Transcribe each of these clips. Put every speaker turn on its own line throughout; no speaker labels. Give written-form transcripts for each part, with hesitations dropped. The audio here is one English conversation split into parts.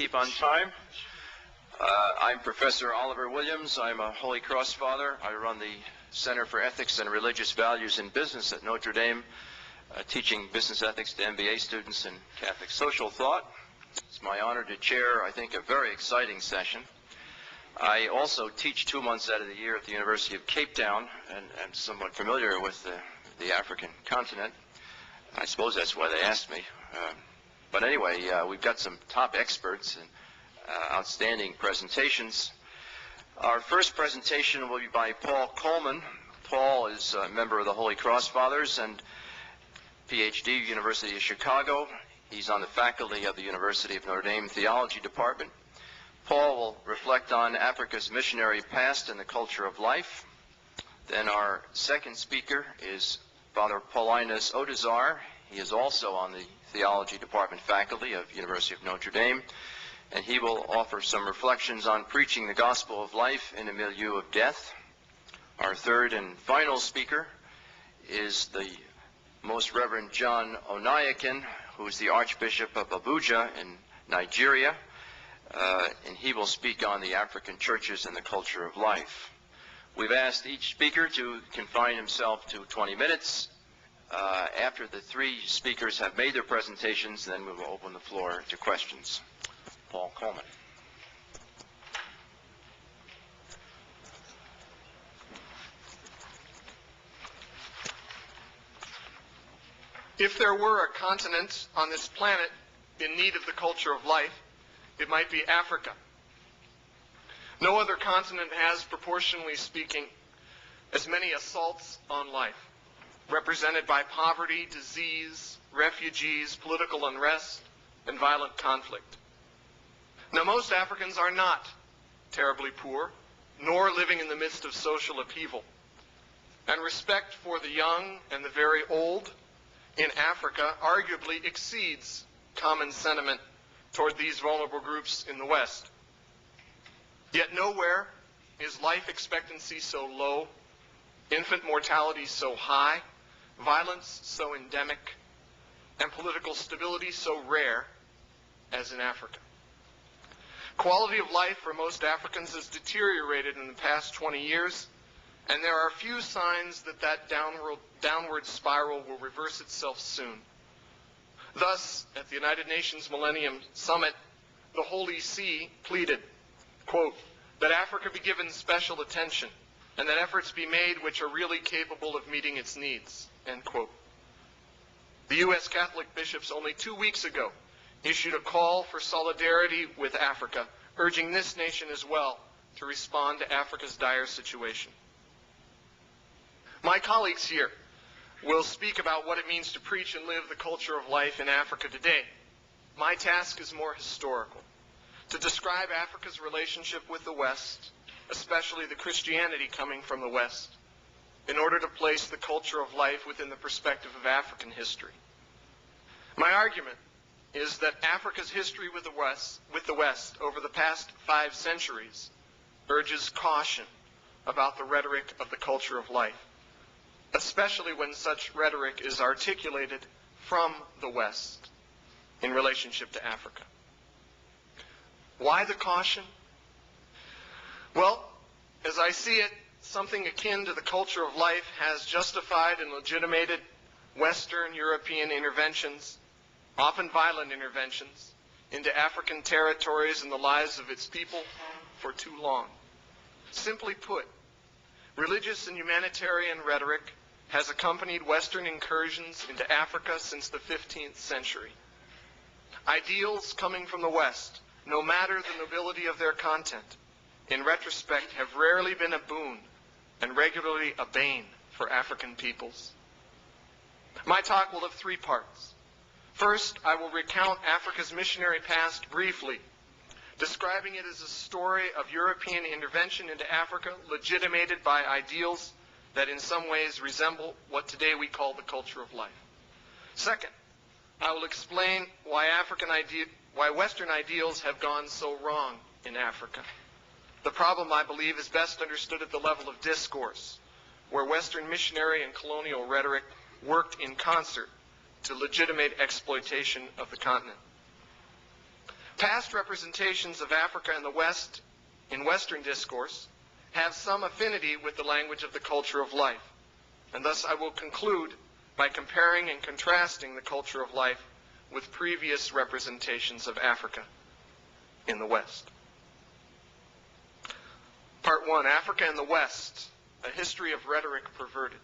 keep on time. I'm Professor Oliver Williams. I'm a Holy Cross Father. I run the Center for Ethics and Religious Values in Business at Notre Dame, teaching business ethics to MBA students in Catholic social thought. It's my honor to chair, I think, a very exciting session. I also teach 2 months out of the year at the University of Cape Town, and I'm somewhat familiar with the African continent. I suppose that's why they asked me. But anyway, we've got some top experts and outstanding presentations. Our first presentation will be by Paul Coleman. Paul is a member of the Holy Cross Fathers and PhD, University of Chicago. He's on the faculty of the University of Notre Dame Theology Department. Paul will reflect on Africa's missionary past and the culture of life. Then our second speaker is Father Paulinus Odezar. He is also on the Theology Department faculty of University of Notre Dame, and he will offer some reflections on preaching the gospel of life in a milieu of death. Our third and final speaker is the Most Reverend John Onayakin, who is the Archbishop of Abuja in Nigeria, and he will speak on the African churches and the culture of life. We've asked each speaker to confine himself to 20 minutes. After the three speakers have made their presentations, then we will open the floor to questions. Paul Coleman.
If there were a continent on this planet in need of the culture of life, it might be Africa. No other continent has, proportionally speaking, as many assaults on life, represented by poverty, disease, refugees, political unrest, and violent conflict. Now, most Africans are not terribly poor, nor living in the midst of social upheaval. And respect for the young and the very old in Africa arguably exceeds common sentiment toward these vulnerable groups in the West. Yet nowhere is life expectancy so low, infant mortality so high, violence so endemic, and political stability so rare as in Africa. Quality of life for most Africans has deteriorated in the past 20 years, and there are few signs that that downward spiral will reverse itself soon. Thus, at the United Nations Millennium Summit, the Holy See pleaded, quote, that Africa be given special attention and that efforts be made which are really capable of meeting its needs, end quote. The U.S. Catholic bishops only 2 weeks ago issued a call for solidarity with Africa, urging this nation as well to respond to Africa's dire situation. My colleagues here will speak about what it means to preach and live the culture of life in Africa today. My task is more historical, to describe Africa's relationship with the West, especially the Christianity coming from the West, in order to place the culture of life within the perspective of African history. My argument is that Africa's history with the West over the past 5 centuries urges caution about the rhetoric of the culture of life, especially when such rhetoric is articulated from the West in relationship to Africa. Why the caution? Well, as I see it, something akin to the culture of life has justified and legitimated Western European interventions, often violent interventions, into African territories and the lives of its people for too long. Simply put, religious and humanitarian rhetoric has accompanied Western incursions into Africa since the 15th century. Ideals coming from the West, no matter the nobility of their content, in retrospect have rarely been a boon and regularly a bane for African peoples. My talk will have 3 parts. First, I will recount Africa's missionary past briefly, describing it as a story of European intervention into Africa legitimated by ideals that in some ways resemble what today we call the culture of life. Second, I will explain why Western ideals have gone so wrong in Africa. The problem, I believe, is best understood at the level of discourse, where Western missionary and colonial rhetoric worked in concert to legitimate exploitation of the continent. Past representations of Africa and the West in Western discourse have some affinity with the language of the culture of life, and thus I will conclude by comparing and contrasting the culture of life with previous representations of Africa in the West. Part 1, Africa and the West, a history of rhetoric perverted.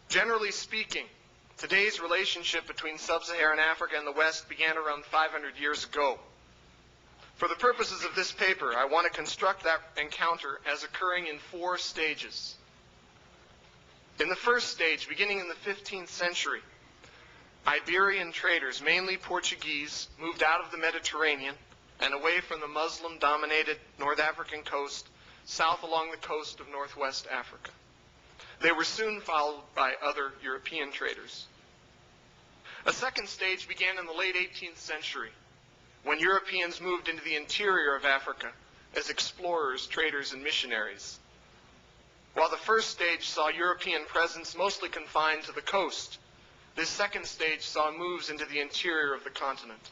Generally speaking, today's relationship between sub-Saharan Africa and the West began around 500 years ago. For the purposes of this paper, I want to construct that encounter as occurring in 4 stages. In the first stage, beginning in the 15th century, Iberian traders, mainly Portuguese, moved out of the Mediterranean and away from the Muslim-dominated North African coast, south along the coast of northwest Africa. They were soon followed by other European traders. A second stage began in the late 18th century, when Europeans moved into the interior of Africa as explorers, traders, and missionaries. While the first stage saw European presence mostly confined to the coast, this second stage saw moves into the interior of the continent.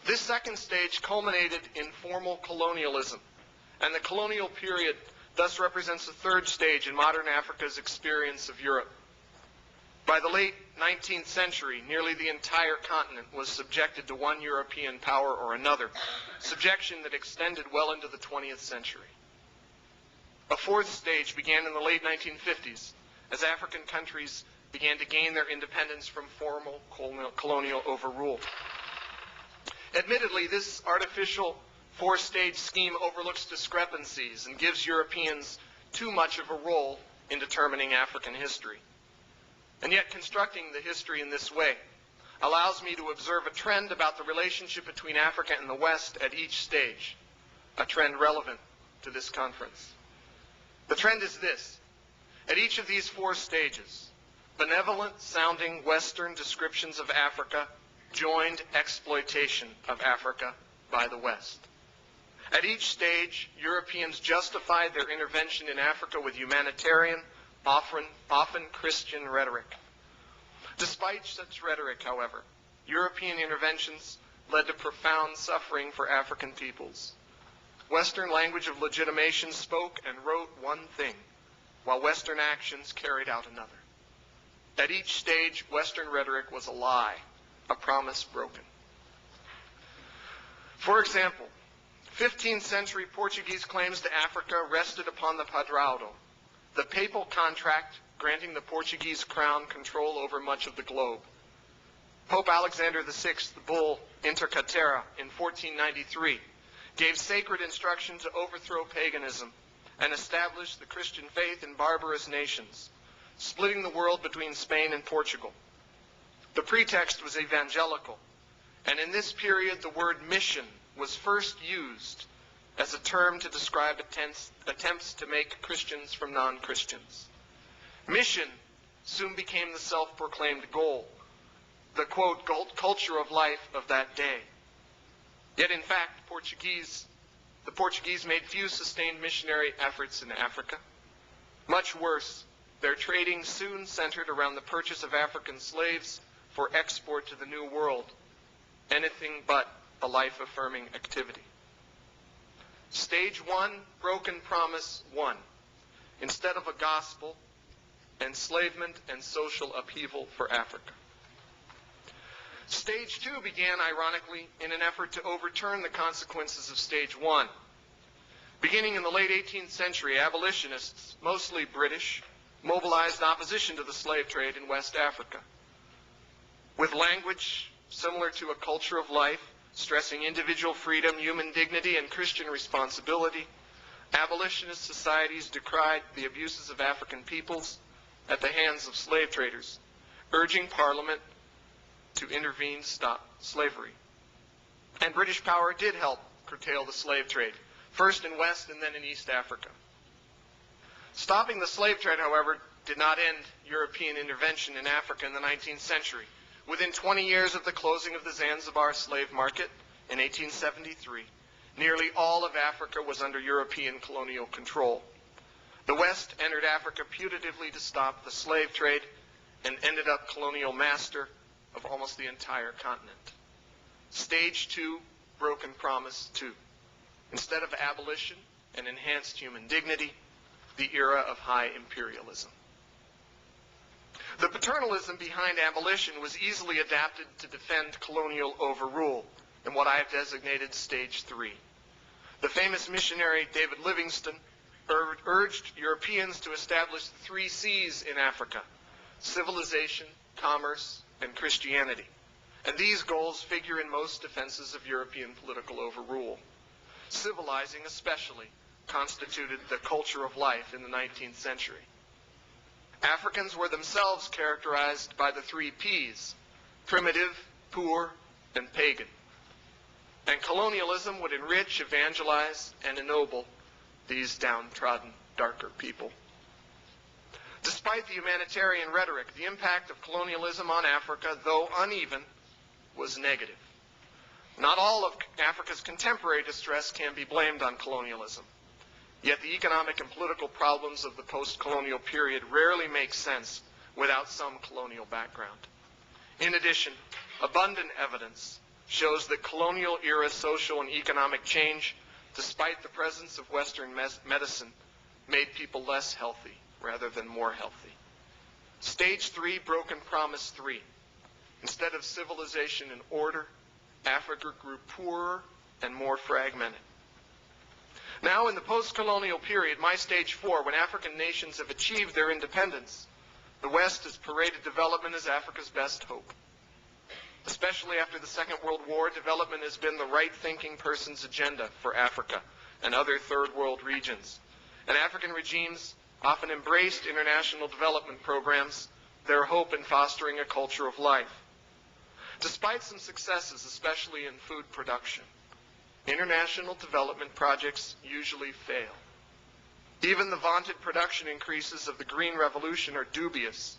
This second stage culminated in formal colonialism, and the colonial period thus represents the third stage in modern Africa's experience of Europe. By the late 19th century, nearly the entire continent was subjected to one European power or another, subjection that extended well into the 20th century. A fourth stage began in the late 1950s, as African countries began to gain their independence from formal colonial overrule. Admittedly, this artificial 4-stage scheme overlooks discrepancies and gives Europeans too much of a role in determining African history. And yet constructing the history in this way allows me to observe a trend about the relationship between Africa and the West at each stage, a trend relevant to this conference. The trend is this. At each of these 4 stages, benevolent-sounding Western descriptions of Africa joined exploitation of Africa by the West. At each stage, Europeans justified their intervention in Africa with humanitarian, often Christian rhetoric. Despite such rhetoric, however, European interventions led to profound suffering for African peoples. Western language of legitimation spoke and wrote one thing, while Western actions carried out another. At each stage, Western rhetoric was a lie, a promise broken. For example, 15th century Portuguese claims to Africa rested upon the Padrado, the papal contract granting the Portuguese crown control over much of the globe. Pope Alexander VI, the bull Inter Caetera in 1493, gave sacred instruction to overthrow paganism and establish the Christian faith in barbarous nations, splitting the world between Spain and Portugal. The pretext was evangelical, and in this period the word mission was first used as a term to describe attempts to make Christians from non-Christians. Mission soon became the self-proclaimed goal, the, quote, culture of life of that day. Yet in fact, the Portuguese made few sustained missionary efforts in Africa. Much worse, their trading soon centered around the purchase of African slaves for export to the New World, anything but a life-affirming activity. Stage 1, broken promise 1. Instead of a gospel, enslavement and social upheaval for Africa. Stage 2 began, ironically, in an effort to overturn the consequences of Stage 1. Beginning in the late 18th century, abolitionists, mostly British, mobilized opposition to the slave trade in West Africa. With language similar to a culture of life, stressing individual freedom, human dignity, and Christian responsibility, abolitionist societies decried the abuses of African peoples at the hands of slave traders, urging Parliament to intervene to stop slavery. And British power did help curtail the slave trade, first in West and then in East Africa. Stopping the slave trade, however, did not end European intervention in Africa in the 19th century. Within 20 years of the closing of the Zanzibar slave market in 1873, nearly all of Africa was under European colonial control. The West entered Africa putatively to stop the slave trade and ended up colonial master of almost the entire continent. Stage 2, broken promise 2. Instead of abolition and enhanced human dignity, the era of high imperialism. The paternalism behind abolition was easily adapted to defend colonial overrule in what I have designated Stage 3. The famous missionary David Livingstone urged Europeans to establish the 3 C's in Africa: civilization, commerce, and Christianity. And these goals figure in most defenses of European political overrule. Civilizing especially constituted the culture of life in the 19th century. Africans were themselves characterized by the 3 P's: primitive, poor, and pagan. And colonialism would enrich, evangelize, and ennoble these downtrodden, darker people. Despite the humanitarian rhetoric, the impact of colonialism on Africa, though uneven, was negative. Not all of Africa's contemporary distress can be blamed on colonialism. Yet the economic and political problems of the post-colonial period rarely make sense without some colonial background. In addition, abundant evidence shows that colonial-era social and economic change, despite the presence of Western medicine, made people less healthy rather than more healthy. Stage 3, broken promise 3. Instead of civilization and order, Africa grew poorer and more fragmented. Now, in the post-colonial period, my Stage 4, when African nations have achieved their independence, the West has paraded development as Africa's best hope. Especially after the Second World War, development has been the right-thinking person's agenda for Africa and other Third World regions. And African regimes often embraced international development programs, their hope in fostering a culture of life. Despite some successes, especially in food production, international development projects usually fail. Even the vaunted production increases of the Green Revolution are dubious,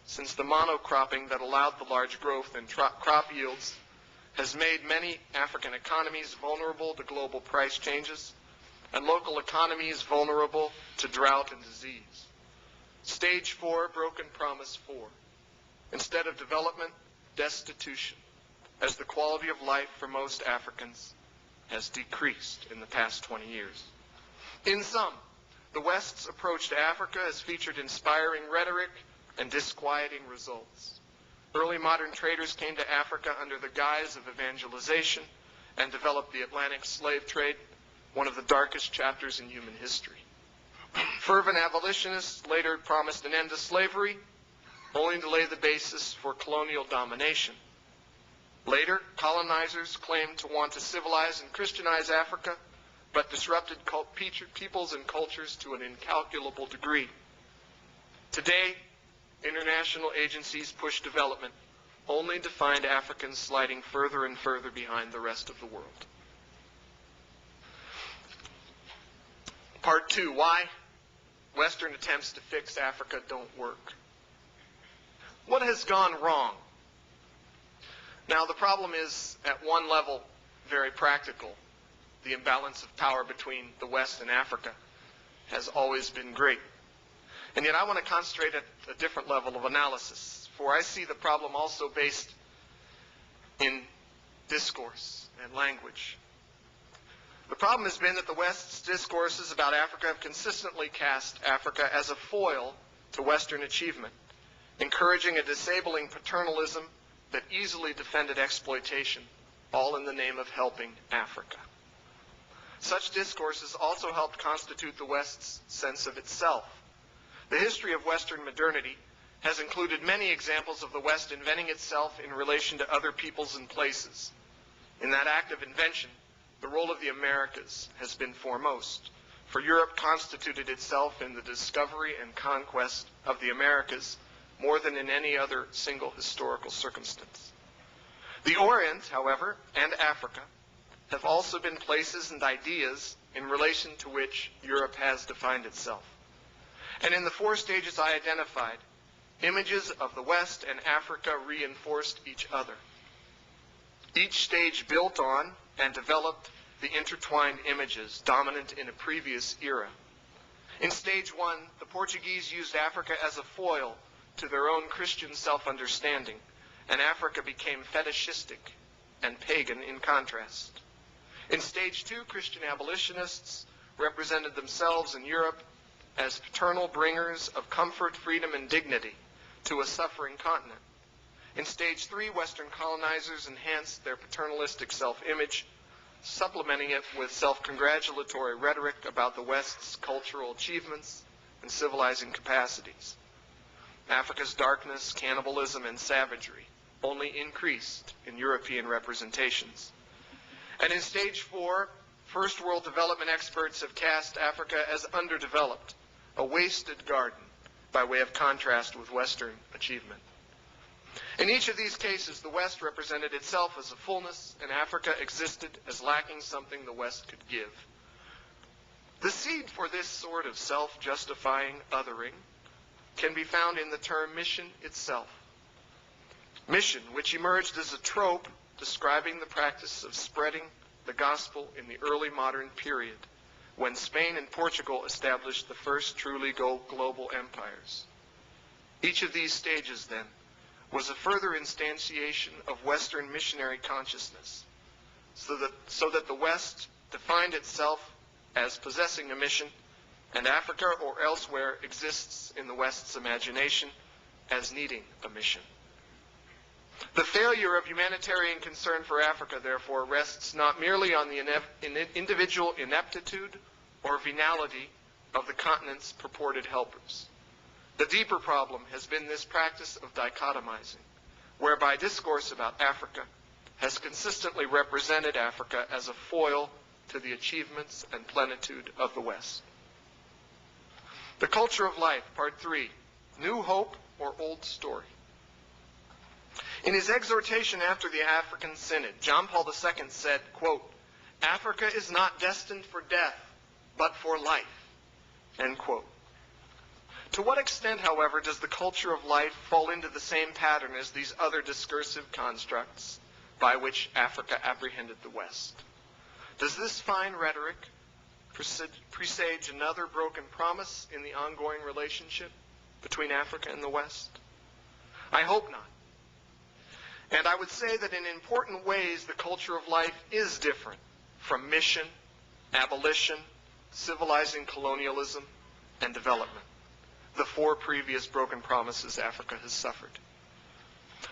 since the monocropping that allowed the large growth in crop yields has made many African economies vulnerable to global price changes and local economies vulnerable to drought and disease. Stage 4, broken promise 4. Instead of development, destitution, as the quality of life for most Africans has decreased in the past 20 years. In sum, the West's approach to Africa has featured inspiring rhetoric and disquieting results. Early modern traders came to Africa under the guise of evangelization and developed the Atlantic slave trade, one of the darkest chapters in human history. Fervent abolitionists later promised an end to slavery, only to lay the basis for colonial domination. Later, colonizers claimed to want to civilize and Christianize Africa, but disrupted peoples and cultures to an incalculable degree. Today, international agencies push development only to find Africans sliding further and further behind the rest of the world. Part 2, why Western attempts to fix Africa don't work. What has gone wrong? Now, the problem is, at one level, very practical. The imbalance of power between the West and Africa has always been great. And yet I want to concentrate at a different level of analysis, for I see the problem also based in discourse and language. The problem has been that the West's discourses about Africa have consistently cast Africa as a foil to Western achievement, encouraging a disabling paternalism that easily defended exploitation, all in the name of helping Africa. Such discourses also helped constitute the West's sense of itself. The history of Western modernity has included many examples of the West inventing itself in relation to other peoples and places. In that act of invention, the role of the Americas has been foremost, for Europe constituted itself in the discovery and conquest of the Americas more than in any other single historical circumstance. The Orient, however, and Africa have also been places and ideas in relation to which Europe has defined itself. And in the 4 stages I identified, images of the West and Africa reinforced each other. Each stage built on and developed the intertwined images dominant in a previous era. In Stage 1, the Portuguese used Africa as a foil to their own Christian self-understanding, and Africa became fetishistic and pagan in contrast. In stage 2, Christian abolitionists represented themselves in Europe as paternal bringers of comfort, freedom, and dignity to a suffering continent. In stage 3, Western colonizers enhanced their paternalistic self-image, supplementing it with self-congratulatory rhetoric about the West's cultural achievements and civilizing capacities. Africa's darkness, cannibalism, and savagery only increased in European representations. And in stage 4, First World development experts have cast Africa as underdeveloped, a wasted garden, by way of contrast with Western achievement. In each of these cases, the West represented itself as a fullness, and Africa existed as lacking something the West could give. The seed for this sort of self-justifying othering can be found in the term mission itself. Mission, which emerged as a trope describing the practice of spreading the gospel in the early modern period, when Spain and Portugal established the first truly global empires. Each of these stages, then, was a further instantiation of Western missionary consciousness, so that the West defined itself as possessing a mission, and Africa or elsewhere exists in the West's imagination as needing a mission. The failure of humanitarian concern for Africa, therefore, rests not merely on the individual ineptitude or venality of the continent's purported helpers. The deeper problem has been this practice of dichotomizing, whereby discourse about Africa has consistently represented Africa as a foil to the achievements and plenitude of the West. The Culture of Life, Part 3, New Hope or Old Story. In his exhortation after the African Synod, John Paul II said, quote, "Africa is not destined for death, but for life," end quote. To what extent, however, does the culture of life fall into the same pattern as these other discursive constructs by which Africa apprehended the West? Does this fine rhetoric presage another broken promise in the ongoing relationship between Africa and the West? I hope not. And I would say that in important ways the culture of life is different from mission, abolition, civilizing colonialism, and development, the 4 previous broken promises Africa has suffered.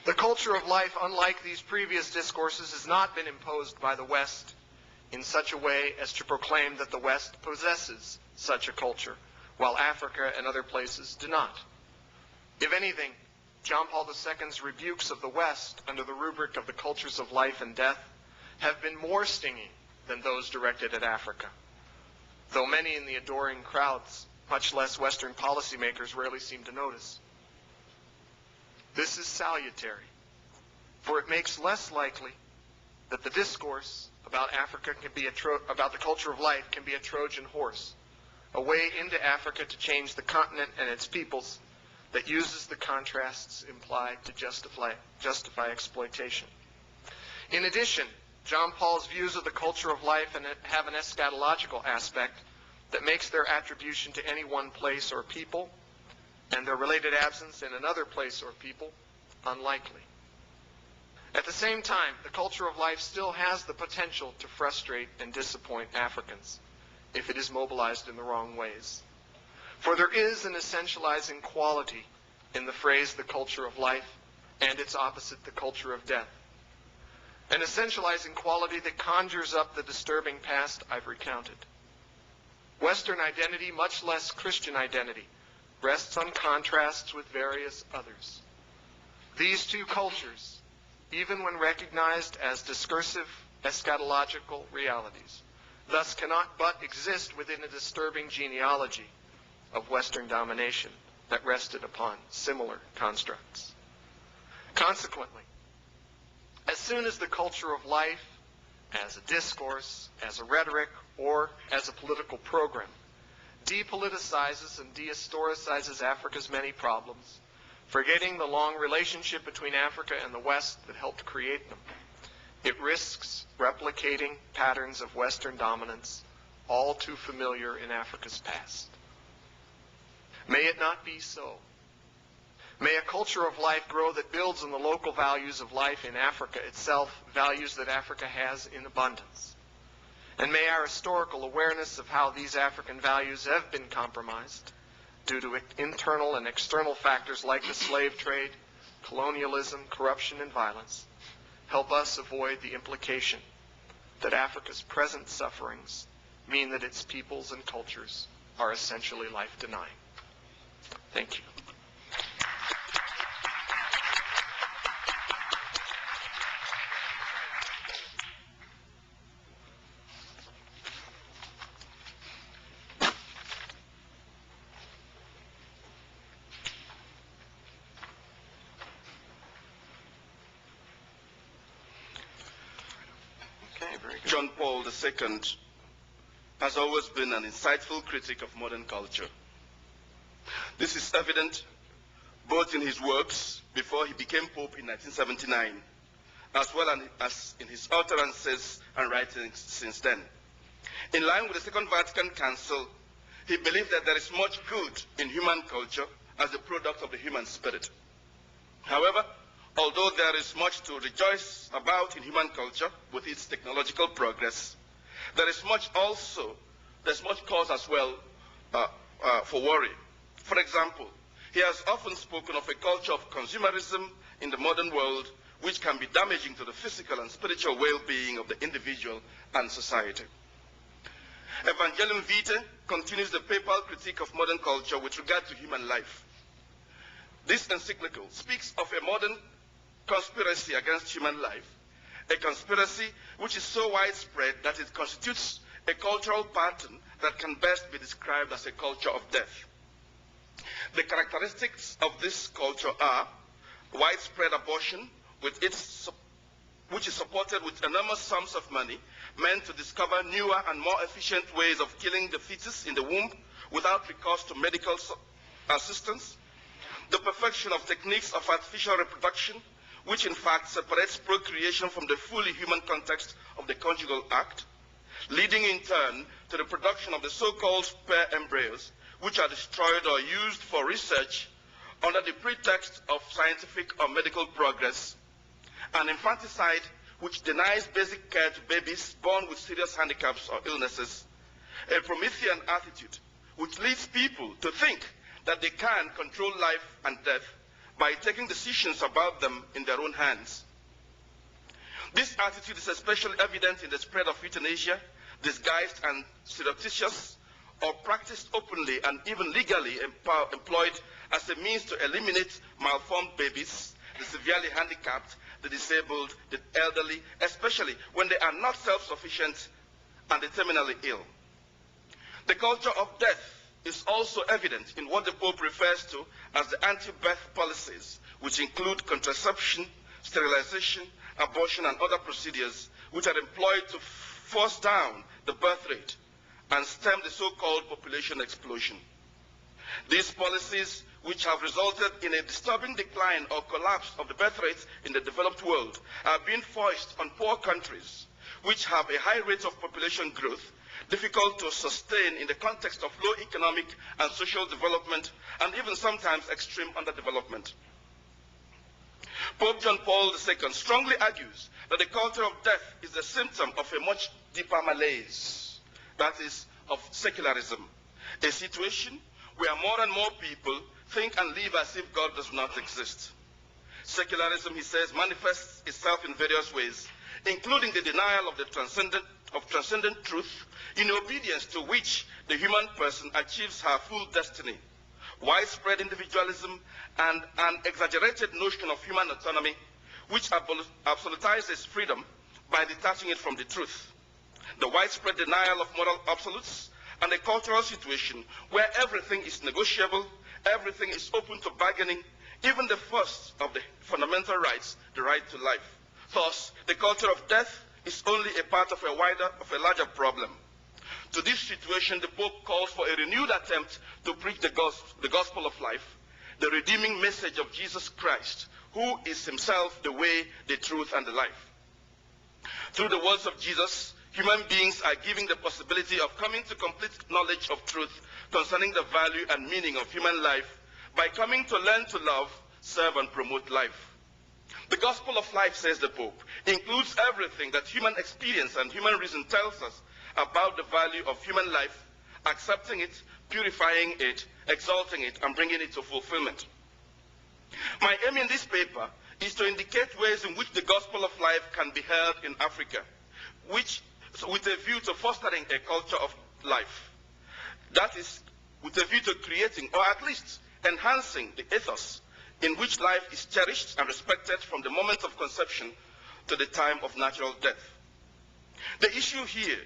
The culture of life, unlike these previous discourses, has not been imposed by the West in such a way as to proclaim that the West possesses such a culture, while Africa and other places do not. If anything, John Paul II's rebukes of the West under the rubric of the cultures of life and death have been more stinging than those directed at Africa, though many in the adoring crowds, much less Western policymakers, rarely seem to notice. This is salutary, for it makes less likely that the discourse about Africa can be about the culture of life can be a Trojan horse, a way into Africa to change the continent and its peoples that uses the contrasts implied to justify exploitation. In addition, John Paul's views of the culture of life have an eschatological aspect that makes their attribution to any one place or people and their related absence in another place or people unlikely. At the same time, the culture of life still has the potential to frustrate and disappoint Africans if it is mobilized in the wrong ways. For there is an essentializing quality in the phrase the culture of life and its opposite, the culture of death. An essentializing quality that conjures up the disturbing past I've recounted. Western identity, much less Christian identity, rests on contrasts with various others. These two cultures, even when recognized as discursive eschatological realities, thus cannot but exist within a disturbing genealogy of Western domination that rested upon similar constructs. Consequently, as soon as the culture of life, as a discourse, as a rhetoric, or as a political program, depoliticizes and dehistoricizes Africa's many problems, forgetting the long relationship between Africa and the West that helped create them, it risks replicating patterns of Western dominance all too familiar in Africa's past. May it not be so. May a culture of life grow that builds on the local values of life in Africa itself, values that Africa has in abundance. And may our historical awareness of how these African values have been compromised due to internal and external factors like the slave trade, colonialism, corruption, and violence help us avoid the implication that Africa's present sufferings mean that its peoples and cultures are essentially life-denying. Thank you.
John Paul II has always been an insightful critic of modern culture. This is evident both in his works before he became Pope in 1979, as well as in his utterances and writings since then. In line with the Second Vatican Council, he believed that there is much good in human culture as a product of the human spirit. However, although there is much to rejoice about in human culture with its technological progress, there's much cause as well for worry. For example, he has often spoken of a culture of consumerism in the modern world, which can be damaging to the physical and spiritual well-being of the individual and society. Evangelium Vitae continues the papal critique of modern culture with regard to human life. This encyclical speaks of a modern conspiracy against human life, a conspiracy which is so widespread that it constitutes a cultural pattern that can best be described as a culture of death. The characteristics of this culture are widespread abortion, which is supported with enormous sums of money, meant to discover newer and more efficient ways of killing the fetus in the womb without recourse to medical assistance, the perfection of techniques of artificial reproduction, which in fact separates procreation from the fully human context of the conjugal act, leading in turn to the production of the so-called pair embryos, which are destroyed or used for research under the pretext of scientific or medical progress, and infanticide, which denies basic care to babies born with serious handicaps or illnesses, a Promethean attitude, which leads people to think that they can control life and death by taking decisions about them in their own hands. This attitude is especially evident in the spread of euthanasia, disguised and surreptitious, or practiced openly and even legally employed as a means to eliminate malformed babies, the severely handicapped, the disabled, the elderly, especially when they are not self-sufficient and the terminally ill. The culture of death is also evident in what the Pope refers to as the anti-birth policies, which include contraception, sterilization, abortion, and other procedures which are employed to force down the birth rate and stem the so-called population explosion. These policies, which have resulted in a disturbing decline or collapse of the birth rates in the developed world, are being foisted on poor countries, which have a high rate of population growth, difficult to sustain in the context of low economic and social development, and even sometimes extreme underdevelopment. Pope John Paul II strongly argues that the culture of death is a symptom of a much deeper malaise, that is, of secularism, a situation where more and more people think and live as if God does not exist. Secularism, he says, manifests itself in various ways, including the denial of the transcendent truth, in obedience to which the human person achieves her full destiny, widespread individualism, and an exaggerated notion of human autonomy, which absolutizes freedom by detaching it from the truth, the widespread denial of moral absolutes, and a cultural situation where everything is negotiable, everything is open to bargaining, even the first of the fundamental rights, the right to life. Thus, the culture of death is only a part of a larger problem. To this situation, the Pope calls for a renewed attempt to preach the gospel of life, the redeeming message of Jesus Christ, who is himself the way, the truth, and the life. Through the words of Jesus, human beings are given the possibility of coming to complete knowledge of truth concerning the value and meaning of human life by coming to learn to love, serve and promote life. The gospel of life, says the Pope, includes everything that human experience and human reason tells us about the value of human life, accepting it, purifying it, exalting it, and bringing it to fulfillment. My aim in this paper is to indicate ways in which the gospel of life can be heard in Africa, with a view to fostering a culture of life. That is, with a view to creating, or at least enhancing, the ethos in which life is cherished and respected from the moment of conception to the time of natural death. The issue here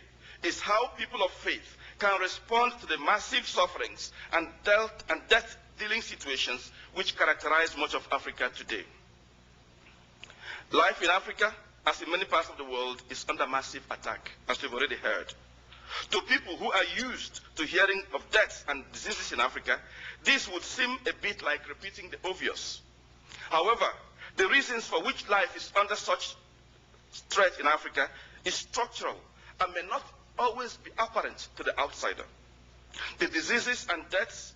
is how people of faith can respond to the massive sufferings and death-dealing situations which characterize much of Africa today. Life in Africa, as in many parts of the world, is under massive attack, as we've already heard. To people who are used to hearing of deaths and diseases in Africa, this would seem a bit like repeating the obvious. However, the reasons for which life is under such threat in Africa is structural and may not always be apparent to the outsider. The diseases and deaths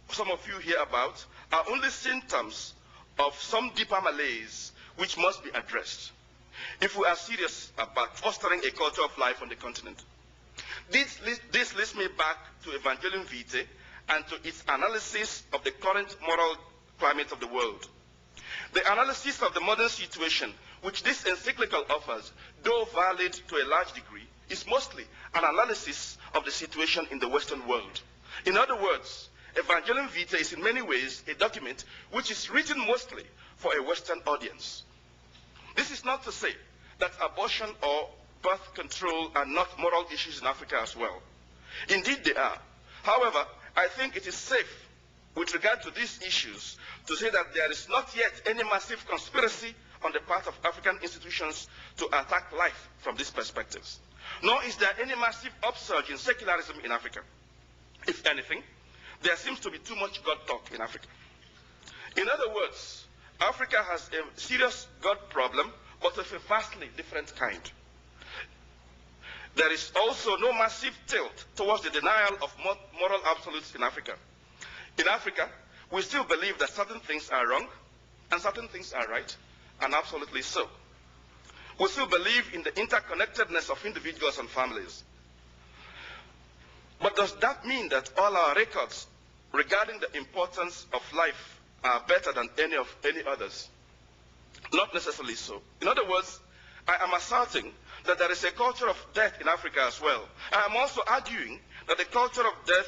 some of you hear about are only symptoms of some deeper malaise which must be addressed if we are serious about fostering a culture of life on the continent. This leads me back to Evangelium Vitae and to its analysis of the current moral climate of the world. The analysis of the modern situation, which this encyclical offers, though valid to a large degree, is mostly an analysis of the situation in the Western world. In other words, Evangelium Vitae is in many ways a document which is written mostly for a Western audience. This is not to say that abortion or birth control are not moral issues in Africa as well. Indeed they are. However, I think it is safe with regard to these issues to say that there is not yet any massive conspiracy on the part of African institutions to attack life from these perspectives. Nor is there any massive upsurge in secularism in Africa. If anything, there seems to be too much God talk in Africa. In other words, Africa has a serious God problem, but of a vastly different kind. There is also no massive tilt towards the denial of moral absolutes in Africa. In Africa, we still believe that certain things are wrong and certain things are right, and absolutely so. We still believe in the interconnectedness of individuals and families. But does that mean that all our records regarding the importance of life are better than any others? Not necessarily so. In other words, I am asserting that there is a culture of death in Africa as well. I am also arguing that the culture of death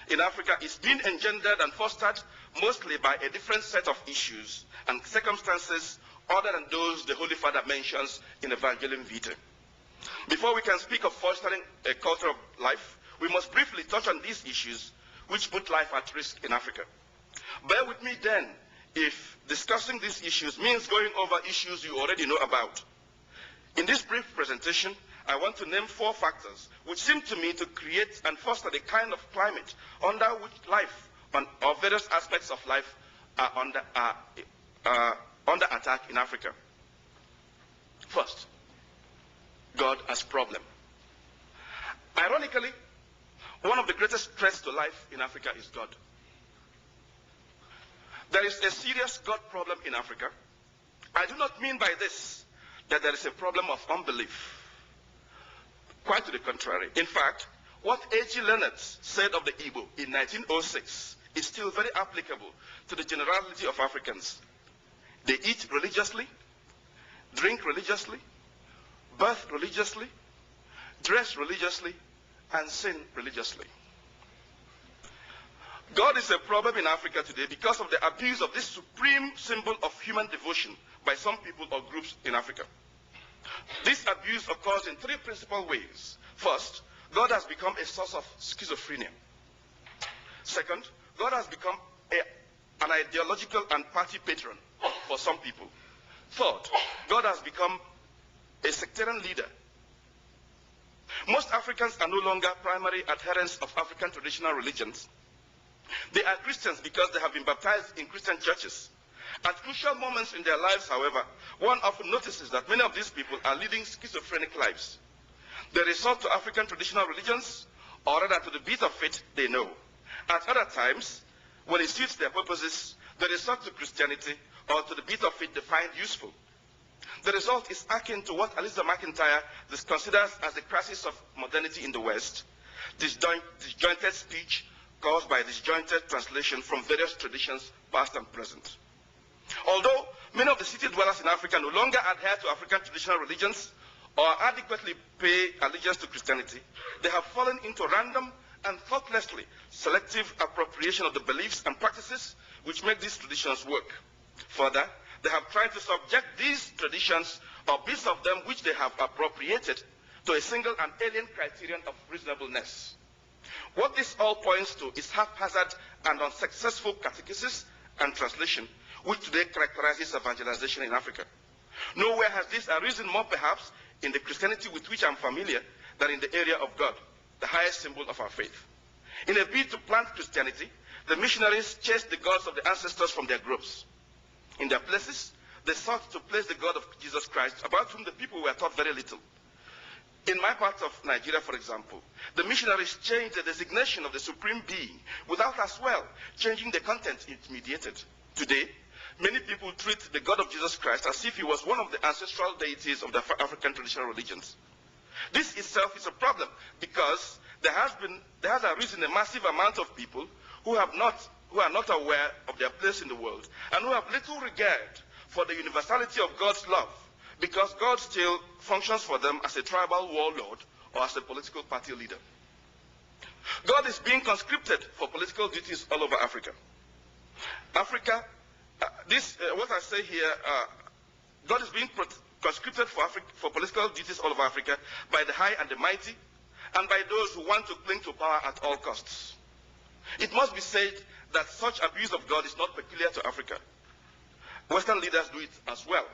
in Africa is being engendered and fostered mostly by a different set of issues and circumstances other than those the Holy Father mentions in Evangelium Vitae. Before we can speak of fostering a culture of life, we must briefly touch on these issues which put life at risk in Africa. Bear with me then if discussing these issues means going over issues you already know about. In this brief presentation, I want to name 4 factors which seem to me to create and foster the kind of climate under which life or various aspects of life are under attack in Africa. First, God as problem. Ironically, one of the greatest threats to life in Africa is God. There is a serious God problem in Africa. I do not mean by this that there is a problem of unbelief. Quite to the contrary. In fact, what A.G. Leonard said of the Igbo in 1906 is still very applicable to the generality of Africans. They eat religiously, drink religiously, birth religiously, dress religiously, and sin religiously. God is a problem in Africa today because of the abuse of this supreme symbol of human devotion by some people or groups in Africa. This abuse occurs in 3 principal ways. First, God has become a source of schizophrenia. Second, God has become an ideological and party patron for some people. Third, God has become a sectarian leader. Most Africans are no longer primary adherents of African traditional religions. They are Christians because they have been baptized in Christian churches. At crucial moments in their lives, however, one often notices that many of these people are leading schizophrenic lives. They resort to African traditional religions, or rather to the bit of it they know. At other times, when it suits their purposes, they resort to Christianity or to the bit of it they find useful. The result is akin to what Alistair McIntyre considers as the crisis of modernity in the West, disjointed speech caused by disjointed translation from various traditions, past and present. Although many of the city dwellers in Africa no longer adhere to African traditional religions or adequately pay allegiance to Christianity, they have fallen into random and thoughtlessly selective appropriation of the beliefs and practices which make these traditions work. Further, they have tried to subject these traditions or bits of them which they have appropriated to a single and alien criterion of reasonableness. What this all points to is haphazard and unsuccessful catechesis and translation, which today characterizes evangelization in Africa. Nowhere has this arisen more perhaps in the Christianity with which I'm familiar than in the area of God, the highest symbol of our faith. In a bid to plant Christianity, the missionaries chased the gods of the ancestors from their groves. In their places, they sought to place the God of Jesus Christ, about whom the people were taught very little. In my part of Nigeria, for example, the missionaries changed the designation of the Supreme Being without as well changing the content it mediated. Today, many people treat the God of Jesus Christ as if he was one of the ancestral deities of the African traditional religions. This itself is a problem because there has arisen a massive amount of people who are not aware of their place in the world and who have little regard for the universality of God's love, because God still functions for them as a tribal warlord or as a political party leader. God is being conscripted for political duties all over Africa. What I say here, God is being conscripted for political duties all over Africa by the high and the mighty, and by those who want to cling to power at all costs. It must be said that such abuse of God is not peculiar to Africa. Western leaders do it as well.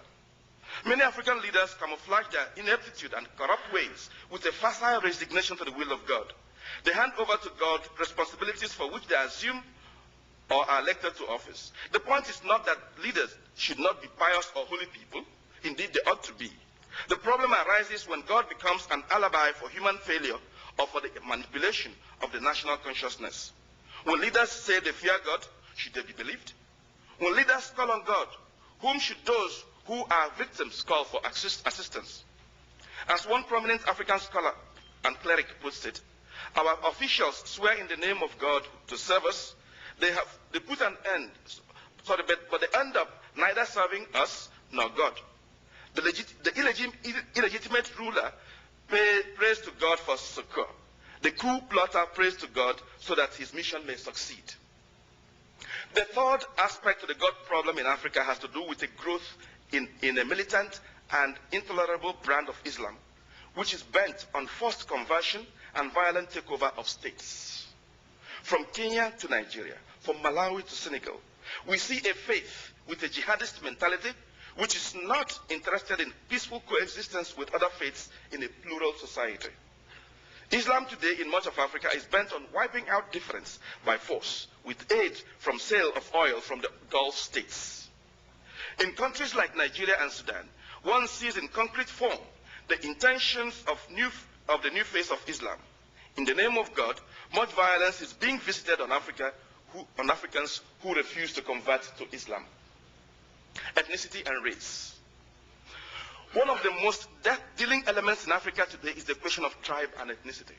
Many African leaders camouflage their ineptitude and corrupt ways with a facile resignation to the will of God. They hand over to God responsibilities for which they assume or are elected to office. The point is not that leaders should not be pious or holy people. Indeed, they ought to be. The problem arises when God becomes an alibi for human failure or for the manipulation of the national consciousness. When leaders say they fear God, should they be believed? When leaders call on God, whom should those who are victims call for assistance? As one prominent African scholar and cleric puts it, our officials swear in the name of God to serve us. They put an end, but they end up neither serving us nor God. The illegitimate ruler prays to God for succor. The coup plotter prays to God so that his mission may succeed. The third aspect of the God problem in Africa has to do with a growth in a militant and intolerable brand of Islam, which is bent on forced conversion and violent takeover of states. From Kenya to Nigeria, from Malawi to Senegal, we see a faith with a jihadist mentality which is not interested in peaceful coexistence with other faiths in a plural society. Islam today in much of Africa is bent on wiping out difference by force, with aid from sale of oil from the Gulf states. In countries like Nigeria and Sudan, one sees in concrete form the intentions of the new face of Islam. In the name of God, much violence is being visited on Africans who refuse to convert to Islam. Ethnicity and race. One of the most death-dealing elements in Africa today is the question of tribe and ethnicity.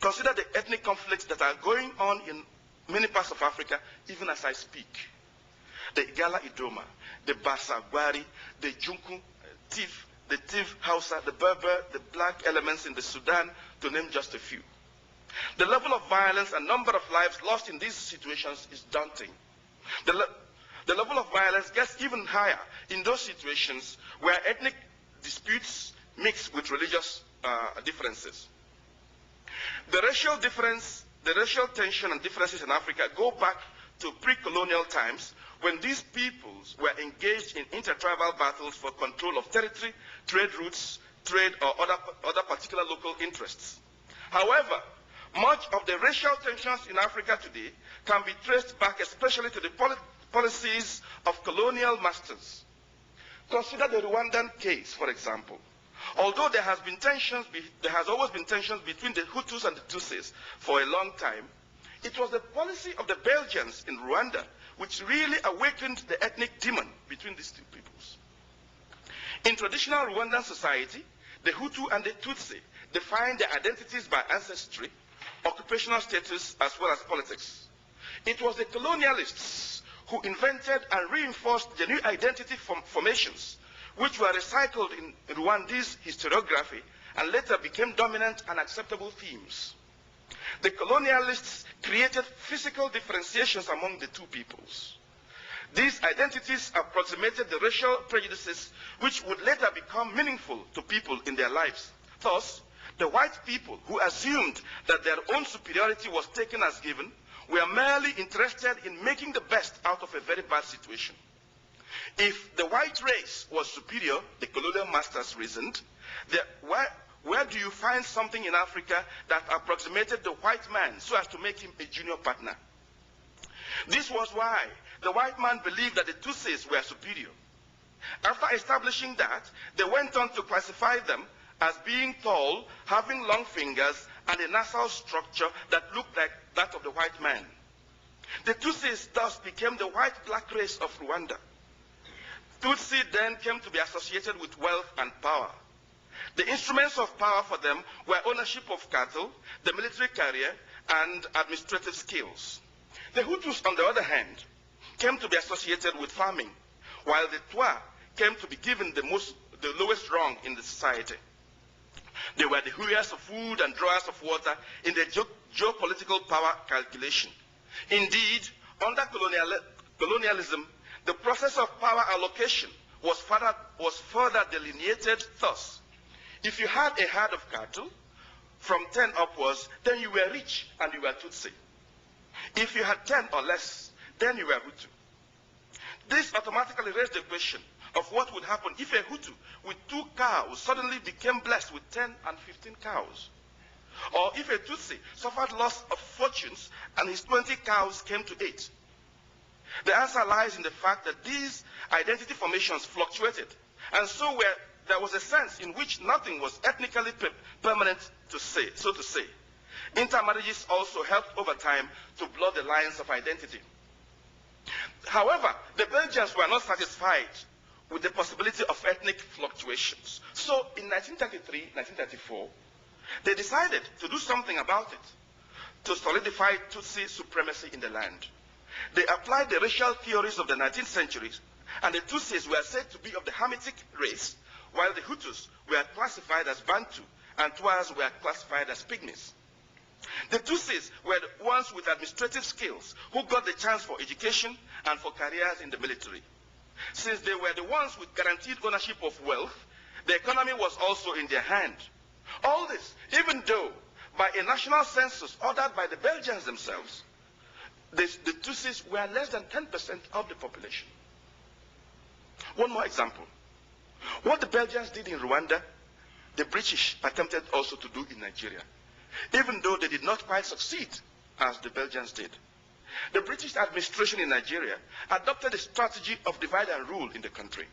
Consider the ethnic conflicts that are going on in many parts of Africa, even as I speak. The Igala Idoma, the Bassa Gwari, the Junku, the Tiv Hausa, the Berber, the black elements in the Sudan, to name just a few. The level of violence and number of lives lost in these situations is daunting. The level of violence gets even higher in those situations where ethnic disputes mix with religious differences. The racial tension and differences in Africa go back to pre-colonial times when these peoples were engaged in intertribal battles for control of territory, trade routes, trade or other particular local interests. However, much of the racial tensions in Africa today can be traced back especially to the policies of colonial masters. Consider the Rwandan case, for example. Although there has always been tensions between the Hutus and the Tutsis for a long time, it was the policy of the Belgians in Rwanda which really awakened the ethnic demon between these two peoples. In traditional Rwandan society, the Hutu and the Tutsi defined their identities by ancestry, occupational status, as well as politics. It was the colonialists who invented and reinforced the new identity formations, which were recycled in Rwandese historiography and later became dominant and acceptable themes. The colonialists created physical differentiations among the two peoples. These identities approximated the racial prejudices which would later become meaningful to people in their lives. Thus, the white people who assumed that their own superiority was taken as given were merely interested in making the best out of a very bad situation. If the white race was superior, the colonial masters reasoned, where do you find something in Africa that approximated the white man so as to make him a junior partner? This was why the white man believed that the Tutsis were superior. After establishing that, they went on to classify them as being tall, having long fingers, and a nasal structure that looked like that of the white man. The Tutsis thus became the white-black race of Rwanda. Tutsi then came to be associated with wealth and power. The instruments of power for them were ownership of cattle, the military career, and administrative skills. The Hutus, on the other hand, came to be associated with farming, while the Twa came to be given the lowest rung in the society. They were the hewers of wood and drawers of water in the geopolitical power calculation. Indeed, under colonialism, the process of power allocation was further delineated thus. If you had a herd of cattle, from 10 upwards, then you were rich and you were Tutsi. If you had 10 or less, then you were Hutu. This automatically raised the question of what would happen if a Hutu with 2 cows suddenly became blessed with 10 and 15 cows. Or if a Tutsi suffered loss of fortunes and his 20 cows came to 8. The answer lies in the fact that these identity formations fluctuated, and so there was a sense in which nothing was ethnically permanent, so to say. Intermarriages also helped over time to blur the lines of identity. However, the Belgians were not satisfied with the possibility of ethnic fluctuations. So in 1933, 1934, they decided to do something about it, to solidify Tutsi supremacy in the land. They applied the racial theories of the 19th century, and the Tutsis were said to be of the Hamitic race, while the Hutus were classified as Bantu, and Twas were classified as Pygmies. The Tutsis were the ones with administrative skills who got the chance for education and for careers in the military. Since they were the ones with guaranteed ownership of wealth, the economy was also in their hand. All this, even though by a national census ordered by the Belgians themselves, the Tutsis were less than 10% of the population. One more example. What the Belgians did in Rwanda, the British attempted also to do in Nigeria, even though they did not quite succeed as the Belgians did. The British administration in Nigeria adopted a strategy of divide and rule in the country.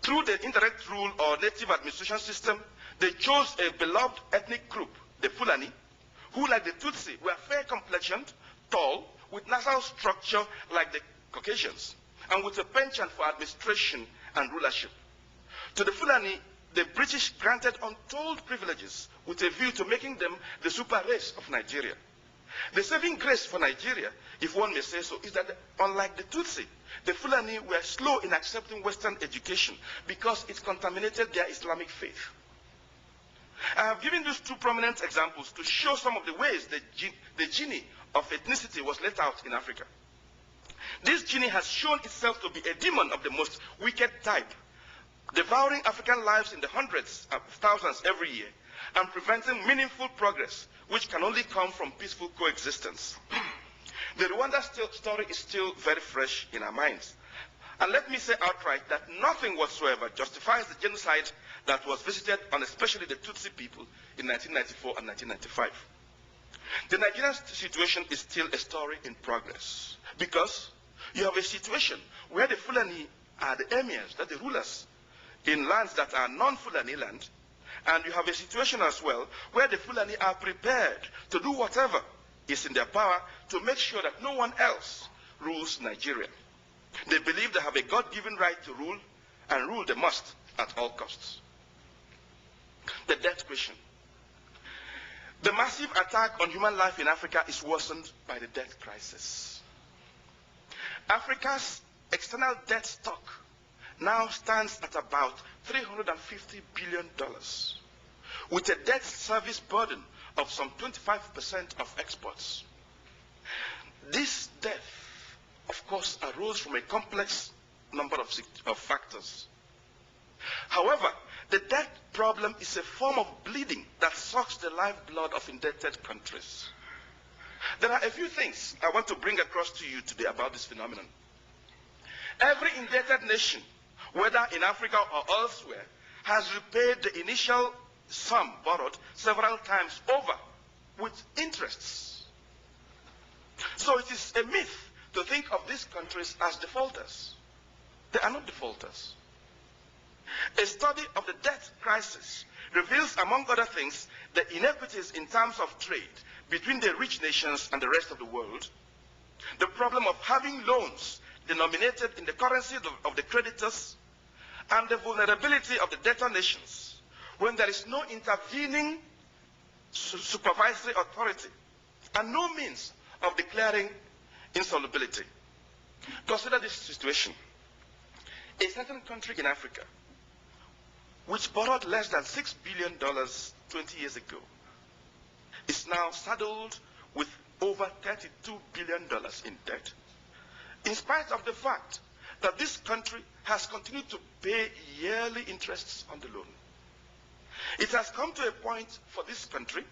Through the indirect rule or native administration system, they chose a beloved ethnic group, the Fulani, who, like the Tutsi, were fair-complexioned, tall, with nasal structure like the Caucasians, and with a penchant for administration and rulership. To the Fulani, the British granted untold privileges with a view to making them the super race of Nigeria. The saving grace for Nigeria, if one may say so, is that unlike the Tutsi, the Fulani were slow in accepting Western education because it contaminated their Islamic faith. I have given these 2 prominent examples to show some of the ways the genie of ethnicity was let out in Africa. This genie has shown itself to be a demon of the most wicked type, devouring African lives in the hundreds of thousands every year, and preventing meaningful progress, which can only come from peaceful coexistence. The Rwanda story is still very fresh in our minds. And let me say outright that nothing whatsoever justifies the genocide that was visited on especially the Tutsi people in 1994 and 1995. The Nigerian situation is still a story in progress, because you have a situation where the Fulani are the emirs, that the rulers in lands that are non-Fulani land, and you have a situation as well where the Fulani are prepared to do whatever is in their power to make sure that no one else rules Nigeria. They believe they have a God-given right to rule, and rule they must at all costs. The debt question. The massive attack on human life in Africa is worsened by the debt crisis. Africa's external debt stock now stands at about $350 billion, with a debt service burden of some 25% of exports. This debt, of course, arose from a complex number of factors. However, the debt problem is a form of bleeding that sucks the lifeblood of indebted countries. There are a few things I want to bring across to you today about this phenomenon. Every indebted nation, whether in Africa or elsewhere, has repaid the initial sum borrowed several times over with interests. So it is a myth to think of these countries as defaulters. They are not defaulters. A study of the debt crisis reveals, among other things, the inequities in terms of trade between the rich nations and the rest of the world, the problem of having loans denominated in the currency of the creditors, and the vulnerability of the debtor nations when there is no intervening supervisory authority and no means of declaring insolubility. Consider this situation. A certain country in Africa, which borrowed less than $6 billion 20 years ago, is now saddled with over $32 billion in debt, in spite of the fact that this country has continued to pay yearly interests on the loan. It has come to a point for this country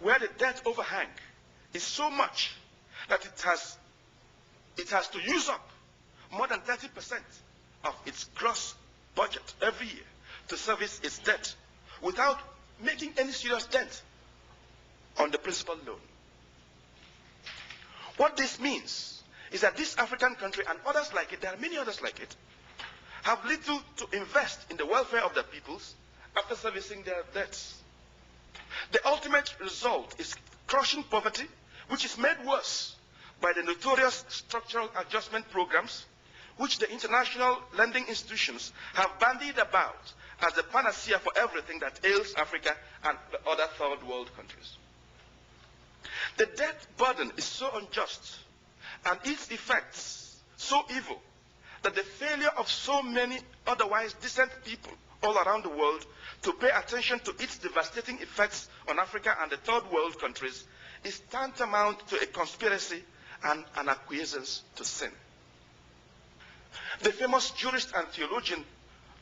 where the debt overhang is so much that it has to use up more than 30% of its gross budget every year to service its debt without making any serious dent on the principal loan. What this means is that this African country and others like it, there are many others like it, have little to invest in the welfare of their peoples after servicing their debts. The ultimate result is crushing poverty, which is made worse by the notorious structural adjustment programs which the international lending institutions have bandied about as the panacea for everything that ails Africa and the other third world countries. The debt burden is so unjust and its effects so evil that the failure of so many otherwise decent people all around the world to pay attention to its devastating effects on Africa and the third world countries is tantamount to a conspiracy and an acquiescence to sin. The famous jurist and theologian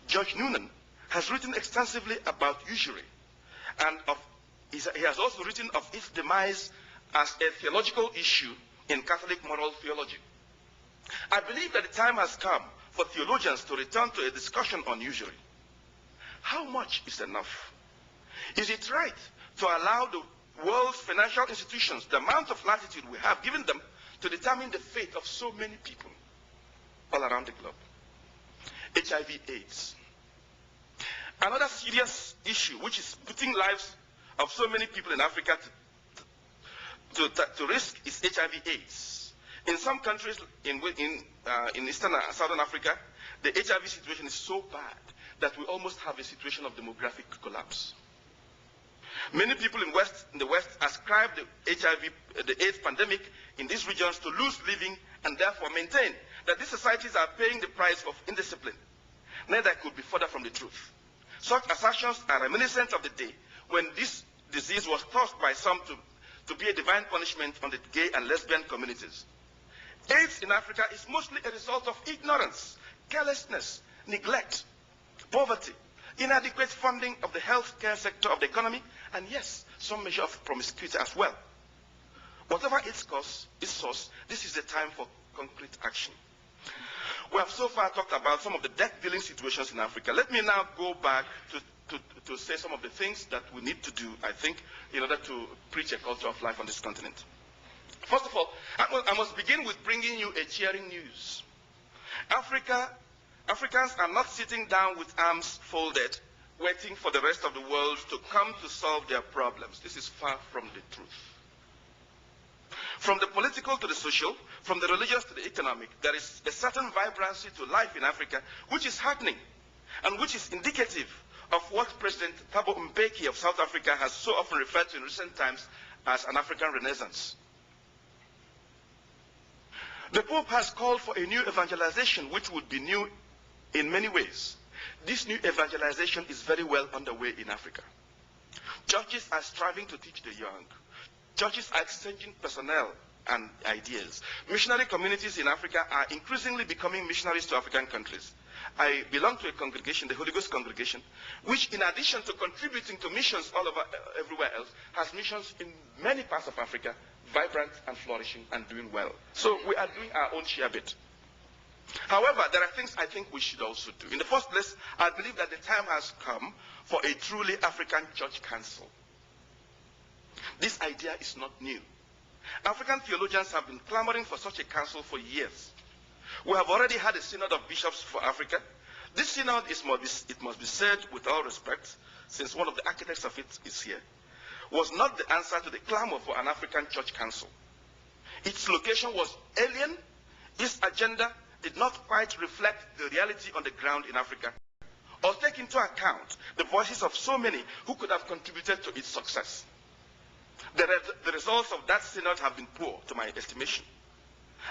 George Noonan has written extensively about usury, and he has also written of its demise as a theological issue in Catholic moral theology. I believe that the time has come for theologians to return to a discussion on usury. How much is enough? Is it right to allow the world's financial institutions the amount of latitude we have given them to determine the fate of so many people all around the globe? HIV/AIDS. Another serious issue which is putting lives of so many people in Africa to risk is HIV/AIDS. In some countries in Eastern and Southern Africa, the HIV situation is so bad that we almost have a situation of demographic collapse. Many people in the West ascribe the AIDS pandemic in these regions to loose living and therefore maintain that these societies are paying the price of indiscipline. Neither could be further from the truth. Such assertions are reminiscent of the day when this disease was thought by some to be a divine punishment on the gay and lesbian communities. AIDS in Africa is mostly a result of ignorance, carelessness, neglect, poverty, inadequate funding of the health care sector of the economy, and yes, some measure of promiscuity as well. Whatever its cause, its source, this is the time for concrete action. We have so far talked about some of the debt-dealing situations in Africa. Let me now go back to say some of the things that we need to do, I think, in order to preach a culture of life on this continent. First of all, I must begin with bringing you a cheering news. Africans are not sitting down with arms folded, waiting for the rest of the world to come to solve their problems. This is far from the truth. From the political to the social, from the religious to the economic, there is a certain vibrancy to life in Africa which is happening and which is indicative of what President Thabo Mbeki of South Africa has so often referred to in recent times as an African Renaissance. The Pope has called for a new evangelization which would be new in many ways. This new evangelization is very well underway in Africa. Churches are striving to teach the young. Churches are exchanging personnel and ideas. Missionary communities in Africa are increasingly becoming missionaries to African countries. I belong to a congregation, the Holy Ghost congregation, which in addition to contributing to missions all over everywhere else, has missions in many parts of Africa, vibrant and flourishing and doing well. So we are doing our own share bit. However, there are things I think we should also do. In the first place, I believe that the time has come for a truly African church council. This idea is not new. African theologians have been clamoring for such a council for years. We have already had a Synod of Bishops for Africa. This Synod, it must be said with all respect, since one of the architects of it is here, was not the answer to the clamor for an African church council. Its location was alien. Its agenda did not quite reflect the reality on the ground in Africa, or take into account the voices of so many who could have contributed to its success. The results of that Synod have been poor, to my estimation,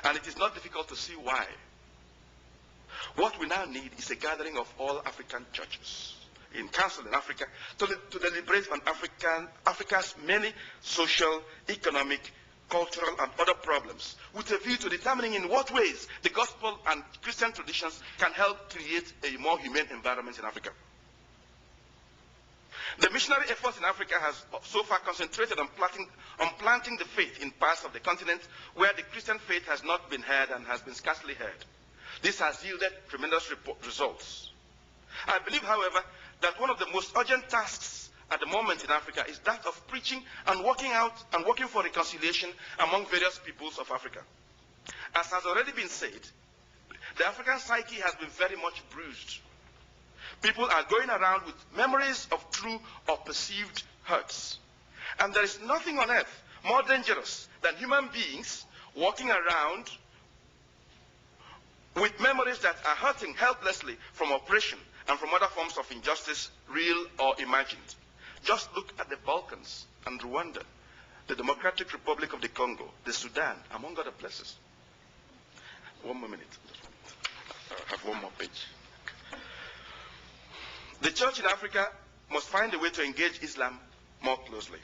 and it is not difficult to see why. What we now need is a gathering of all African churches in council in Africa to deliberate on Africa's many social, economic, cultural, and other problems, with a view to determining in what ways the gospel and Christian traditions can help create a more humane environment in Africa. The missionary effort in Africa has so far concentrated on planting the faith in parts of the continent where the Christian faith has not been heard and has been scarcely heard. This has yielded tremendous results. I believe, however, that one of the most urgent tasks at the moment in Africa is that of preaching and working for reconciliation among various peoples of Africa. As has already been said, the African psyche has been very much bruised. People are going around with memories of true or perceived hurts. And there is nothing on earth more dangerous than human beings walking around with memories that are hurting helplessly from oppression and from other forms of injustice, real or imagined. Just look at the Balkans and Rwanda, the Democratic Republic of the Congo, the Sudan, among other places. One more minute. I have one more page. The church in Africa must find a way to engage Islam more closely.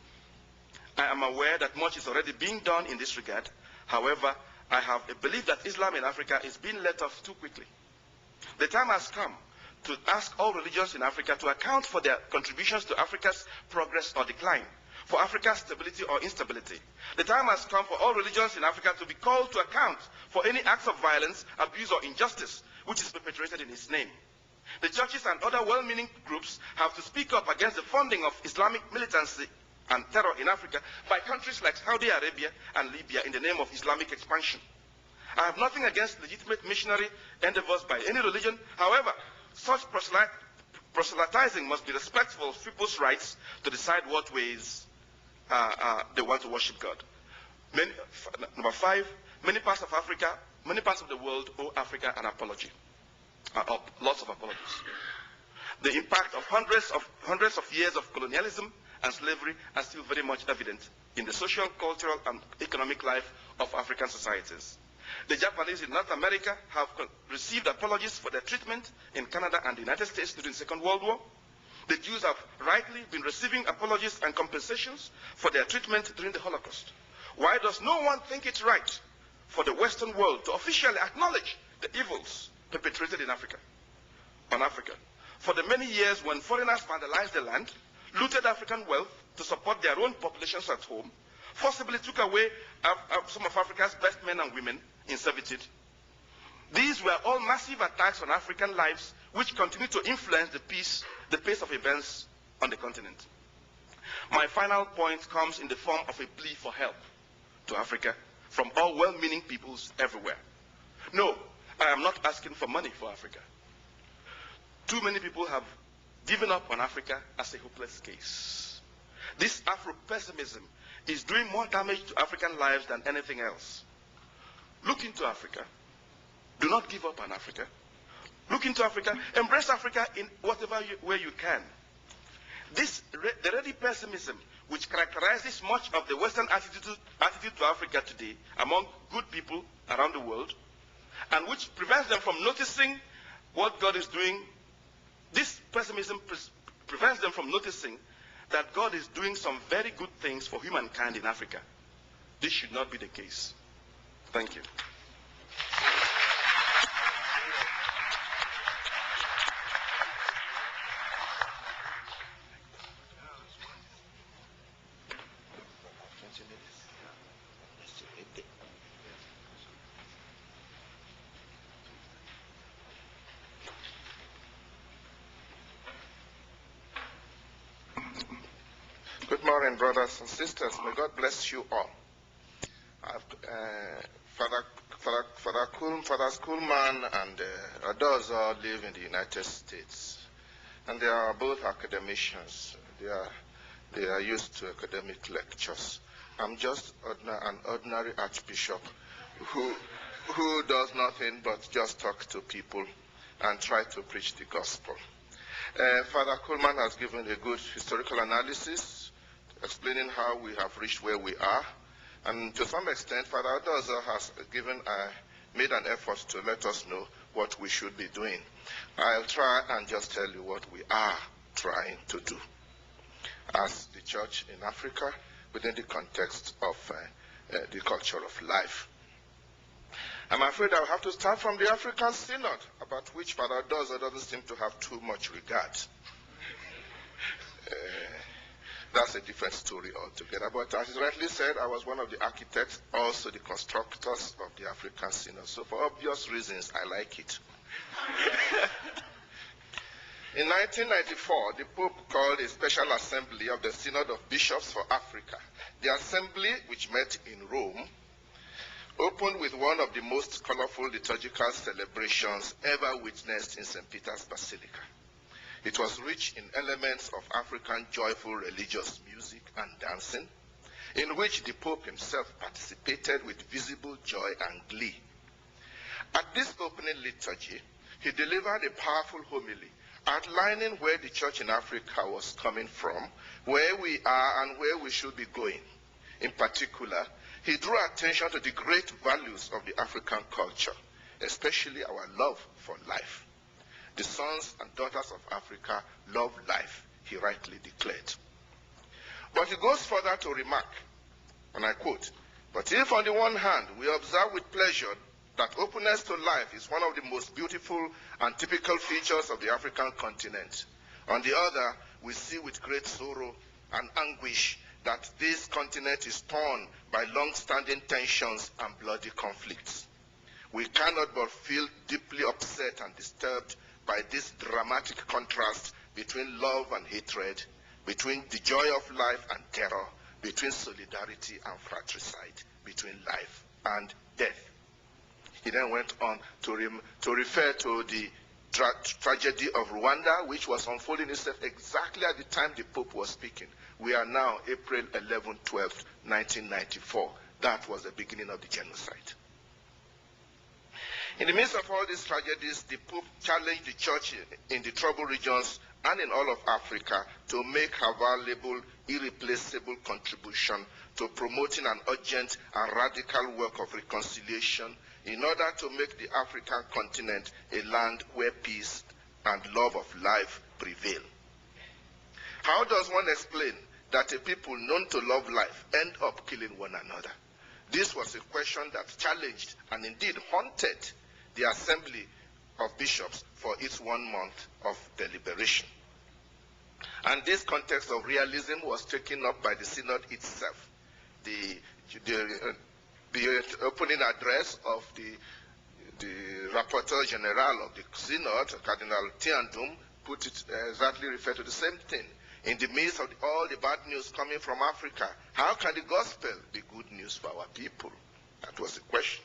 I am aware that much is already being done in this regard. However, I have a belief that Islam in Africa is being let off too quickly. The time has come to ask all religions in Africa to account for their contributions to Africa's progress or decline, for Africa's stability or instability. The time has come for all religions in Africa to be called to account for any acts of violence, abuse, or injustice which is perpetrated in its name. The churches and other well-meaning groups have to speak up against the funding of Islamic militancy and terror in Africa by countries like Saudi Arabia and Libya in the name of Islamic expansion. I have nothing against legitimate missionary endeavors by any religion. However, such proselytizing must be respectful of people's rights to decide what ways they want to worship God. Number 5, many parts of Africa, many parts of the world owe Africa an apology. Lots of apologies. The impact of hundreds of years of colonialism and slavery are still very much evident in the social, cultural, and economic life of African societies. The Japanese in North America have received apologies for their treatment in Canada and the United States during the Second World War. The Jews have rightly been receiving apologies and compensations for their treatment during the Holocaust. Why does no one think it's right for the Western world to officially acknowledge the evils perpetrated in Africa, on Africa? For the many years when foreigners vandalized the land, looted African wealth to support their own populations at home, forcibly took away some of Africa's best men and women in servitude. These were all massive attacks on African lives which continue to influence the pace of events on the continent. My final point comes in the form of a plea for help to Africa from all well-meaning peoples everywhere. No, I am not asking for money for Africa. Too many people have given up on Africa as a hopeless case. This Afro-pessimism is doing more damage to African lives than anything else. Look into Africa. Do not give up on Africa. Look into Africa. Embrace Africa in whatever way you can. The ready pessimism which characterizes much of the Western attitude to Africa today among good people around the world, and which prevents them from noticing what God is doing, this pessimism prevents them from noticing that God is doing some very good things for humankind in Africa. This should not be the case. Thank you. Good morning, brothers and sisters. May God bless you all. Fathers Coleman and others all live in the United States, and they are both academicians. They are used to academic lectures. I'm just an ordinary archbishop who does nothing but just talk to people and try to preach the gospel. Father Coleman has given a good historical analysis, explaining how we have reached where we are. And to some extent, Father Odozo has made an effort to let us know what we should be doing. I'll try and just tell you what we are trying to do as the church in Africa within the context of the culture of life. I'm afraid I'll have to start from the African Synod, about which Father Odozo doesn't seem to have too much regard. That's a different story altogether. But as he rightly said, I was one of the architects, also the constructors of the African Synod. So for obvious reasons, I like it. In 1994, the Pope called a special assembly of the Synod of Bishops for Africa. The assembly, which met in Rome, opened with one of the most colorful liturgical celebrations ever witnessed in St. Peter's Basilica. It was rich in elements of African joyful religious music and dancing, in which the Pope himself participated with visible joy and glee. At this opening liturgy, he delivered a powerful homily outlining where the church in Africa was coming from, where we are, and where we should be going. In particular, he drew attention to the great values of the African culture, especially our love for life. The sons and daughters of Africa love life, he rightly declared. But he goes further to remark, and I quote, "But if on the one hand we observe with pleasure that openness to life is one of the most beautiful and typical features of the African continent, on the other we see with great sorrow and anguish that this continent is torn by long-standing tensions and bloody conflicts. We cannot but feel deeply upset and disturbed by this dramatic contrast between love and hatred, between the joy of life and terror, between solidarity and fratricide, between life and death." He then went on to refer to the tragedy of Rwanda, which was unfolding itself exactly at the time the Pope was speaking. We are now April 11, 12, 1994. That was the beginning of the genocide. In the midst of all these tragedies, the Pope challenged the church in the troubled regions and in all of Africa to make her valuable, irreplaceable contribution to promoting an urgent and radical work of reconciliation in order to make the African continent a land where peace and love of life prevail. How does one explain that a people known to love life end up killing one another? This was a question that challenged and indeed haunted the Assembly of Bishops for its 1 month of deliberation. And this context of realism was taken up by the Synod itself. The opening address of the Rapporteur General of the Synod, Cardinal Tiandum, put it exactly referred to the same thing. In the midst of all the bad news coming from Africa, how can the gospel be good news for our people? That was the question.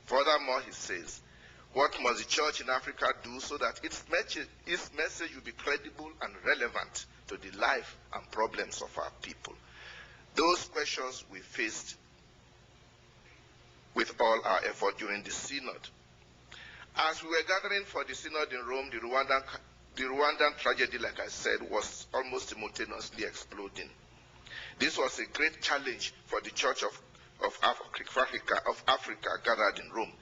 Furthermore, he says, what must the church in Africa do so that its message will be credible and relevant to the life and problems of our people. Those questions we faced with all our effort during the Synod. As we were gathering for the Synod in Rome, the Rwandan tragedy, like I said, was almost simultaneously exploding. This was a great challenge for the Church of Africa gathered in Rome.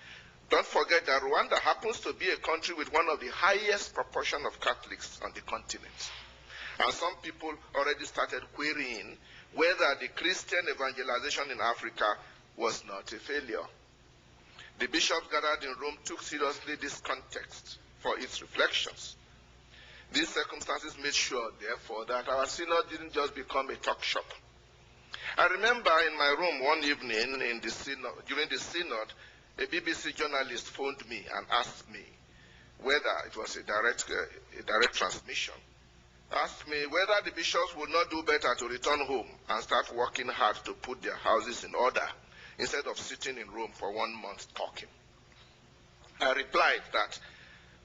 Don't forget that Rwanda happens to be a country with one of the highest proportion of Catholics on the continent. And some people already started querying whether the Christian evangelization in Africa was not a failure. The bishops gathered in Rome took seriously this context for its reflections. These circumstances made sure, therefore, that our synod didn't just become a talk shop. I remember in my room one evening during the synod, a BBC journalist phoned me and asked me whether it was a direct transmission. Asked me whether the bishops would not do better to return home and start working hard to put their houses in order instead of sitting in Rome for 1 month talking. I replied that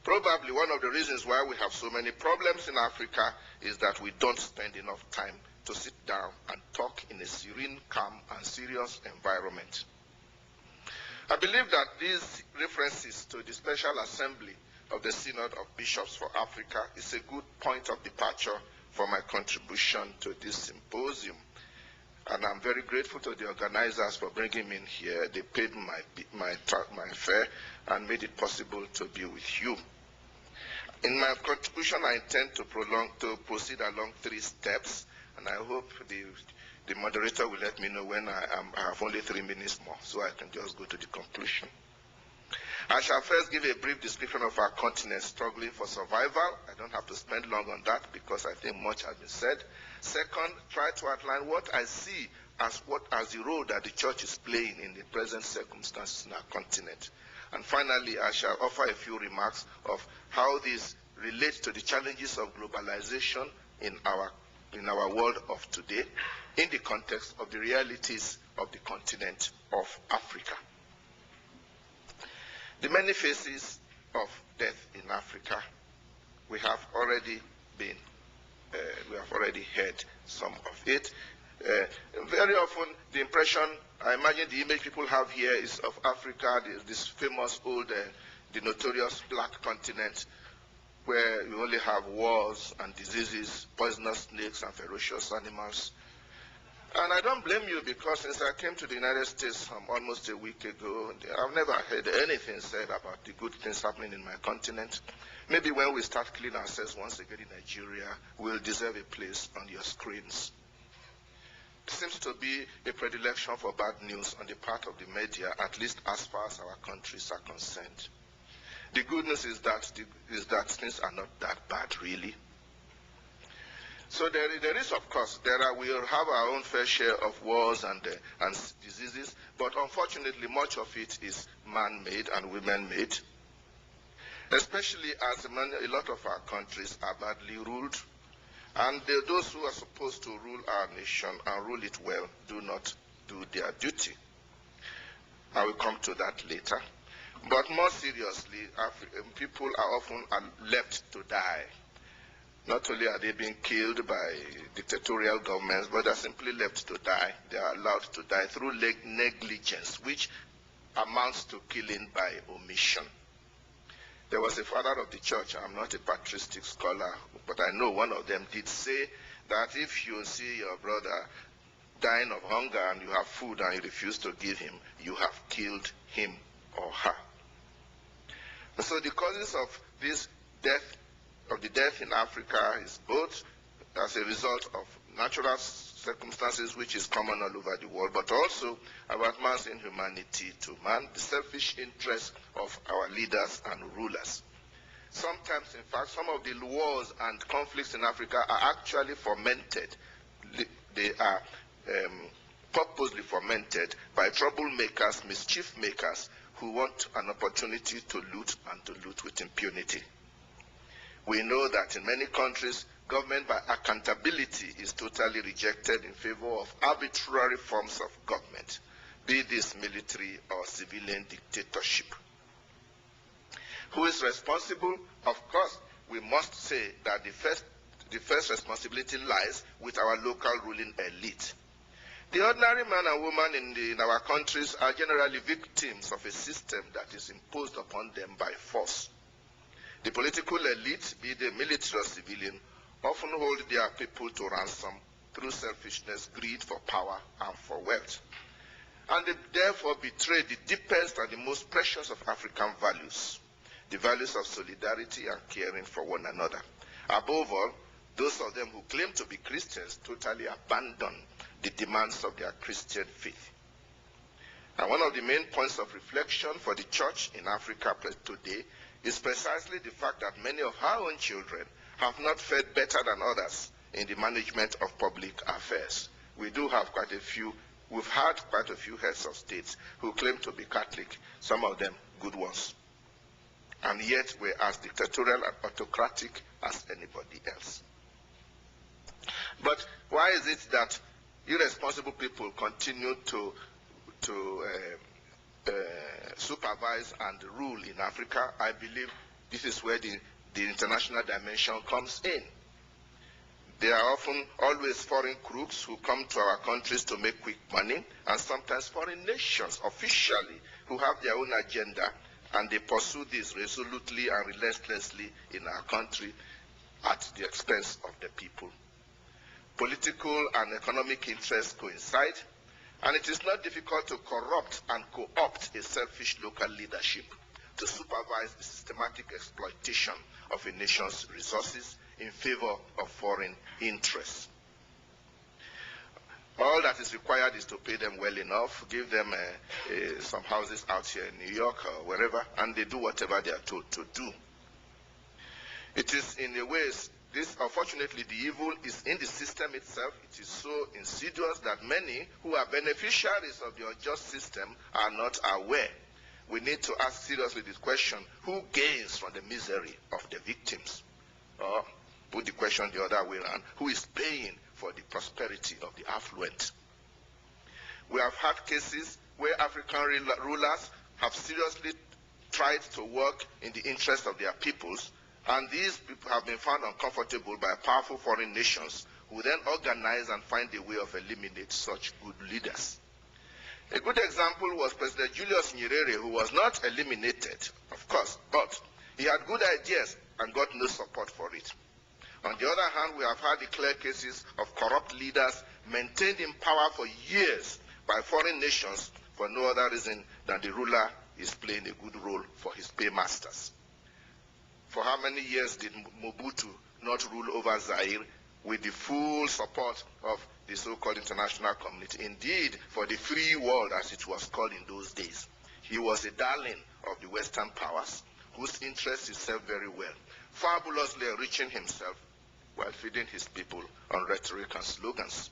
probably one of the reasons why we have so many problems in Africa is that we don't spend enough time to sit down and talk in a serene, calm, and serious environment. I believe that these references to the Special Assembly of the Synod of Bishops for Africa is a good point of departure for my contribution to this symposium. And I'm very grateful to the organizers for bringing me in here. They paid my fare and made it possible to be with you. In my contribution, I intend to proceed along 3 steps, and I hope the moderator will let me know when I have only 3 minutes more, so I can just go to the conclusion. I shall first give a brief description of our continent struggling for survival. I don't have to spend long on that because I think much has been said. Second, try to outline what I see as the role that the church is playing in the present circumstances in our continent. And finally, I shall offer a few remarks of how this relates to the challenges of globalization in our world of today, in the context of the realities of the continent of Africa. The many faces of death in Africa, we have already heard some of it. Very often, the impression, I imagine the image people have here is of Africa, this famous old, the notorious black continent, where you only have wars and diseases, poisonous snakes and ferocious animals. And I don't blame you, because since I came to the United States almost a week ago, I've never heard anything said about the good things happening in my continent. Maybe when we start cleaning ourselves once again in Nigeria, we'll deserve a place on your screens. It seems to be a predilection for bad news on the part of the media, at least as far as our countries are concerned. The good news is that things are not that bad, really. So there is, of course, we'll have our own fair share of wars and diseases, but unfortunately much of it is man-made and women-made, especially as a lot of our countries are badly ruled, and those who are supposed to rule our nation and rule it well do not do their duty. I will come to that later. But more seriously, people are often left to die. Not only are they being killed by dictatorial governments, but they're simply left to die. They are allowed to die through negligence, which amounts to killing by omission. There was a father of the church, I'm not a patristic scholar, but I know one of them did say that if you see your brother dying of hunger and you have food and you refuse to give him, you have killed him or her. And so the causes of this death in Africa is both as a result of natural circumstances, which is common all over the world, but also about man's inhumanity to man, the selfish interests of our leaders and rulers. Sometimes, in fact, some of the wars and conflicts in Africa are actually fomented. They are purposely fomented by troublemakers, mischief makers, who want an opportunity to loot and to loot with impunity. We know that in many countries, government by accountability is totally rejected in favor of arbitrary forms of government, be this military or civilian dictatorship. Who is responsible? Of course, we must say that the first the first responsibility lies with our local ruling elite. The ordinary man and woman in our countries are generally victims of a system that is imposed upon them by force. The political elite, be they military or civilian, often hold their people to ransom through selfishness, greed for power, and for wealth. And they therefore betray the deepest and the most precious of African values, the values of solidarity and caring for one another. Above all, those of them who claim to be Christians totally abandon the demands of their Christian faith. And one of the main points of reflection for the church in Africa today is precisely the fact that many of our own children have not fared better than others in the management of public affairs. We do have quite a few, we've had quite a few heads of states who claim to be Catholic, some of them good ones. And yet we're as dictatorial and autocratic as anybody else. But why is it that irresponsible people continue to supervise and rule in Africa? I believe this is where the international dimension comes in. There are often always foreign crooks who come to our countries to make quick money, and sometimes foreign nations officially who have their own agenda, and they pursue this resolutely and relentlessly in our country at the expense of the people. Political and economic interests coincide, and it is not difficult to corrupt and co-opt a selfish local leadership to supervise the systematic exploitation of a nation's resources in favor of foreign interests. All that is required is to pay them well enough, give them some houses out here in New York or wherever, and they do whatever they are told to do. It is in a way, unfortunately, the evil is in the system itself. It is so insidious that many who are beneficiaries of the unjust system are not aware. We need to ask seriously this question: who gains from the misery of the victims? Or put the question the other way around: who is paying for the prosperity of the affluent? We have had cases where African rulers have seriously tried to work in the interest of their peoples, and these people have been found uncomfortable by powerful foreign nations who then organize and find a way of eliminate such good leaders. A good example was President Julius Nyerere, who was not eliminated, of course, but he had good ideas and got no support for it. On the other hand, we have had the clear cases of corrupt leaders maintained in power for years by foreign nations for no other reason than the ruler is playing a good role for his paymasters. For how many years did Mobutu not rule over Zaire with the full support of the so-called international community? Indeed, for the free world, as it was called in those days. He was a darling of the Western powers, whose interests he served very well, fabulously enriching himself while feeding his people on rhetoric and slogans.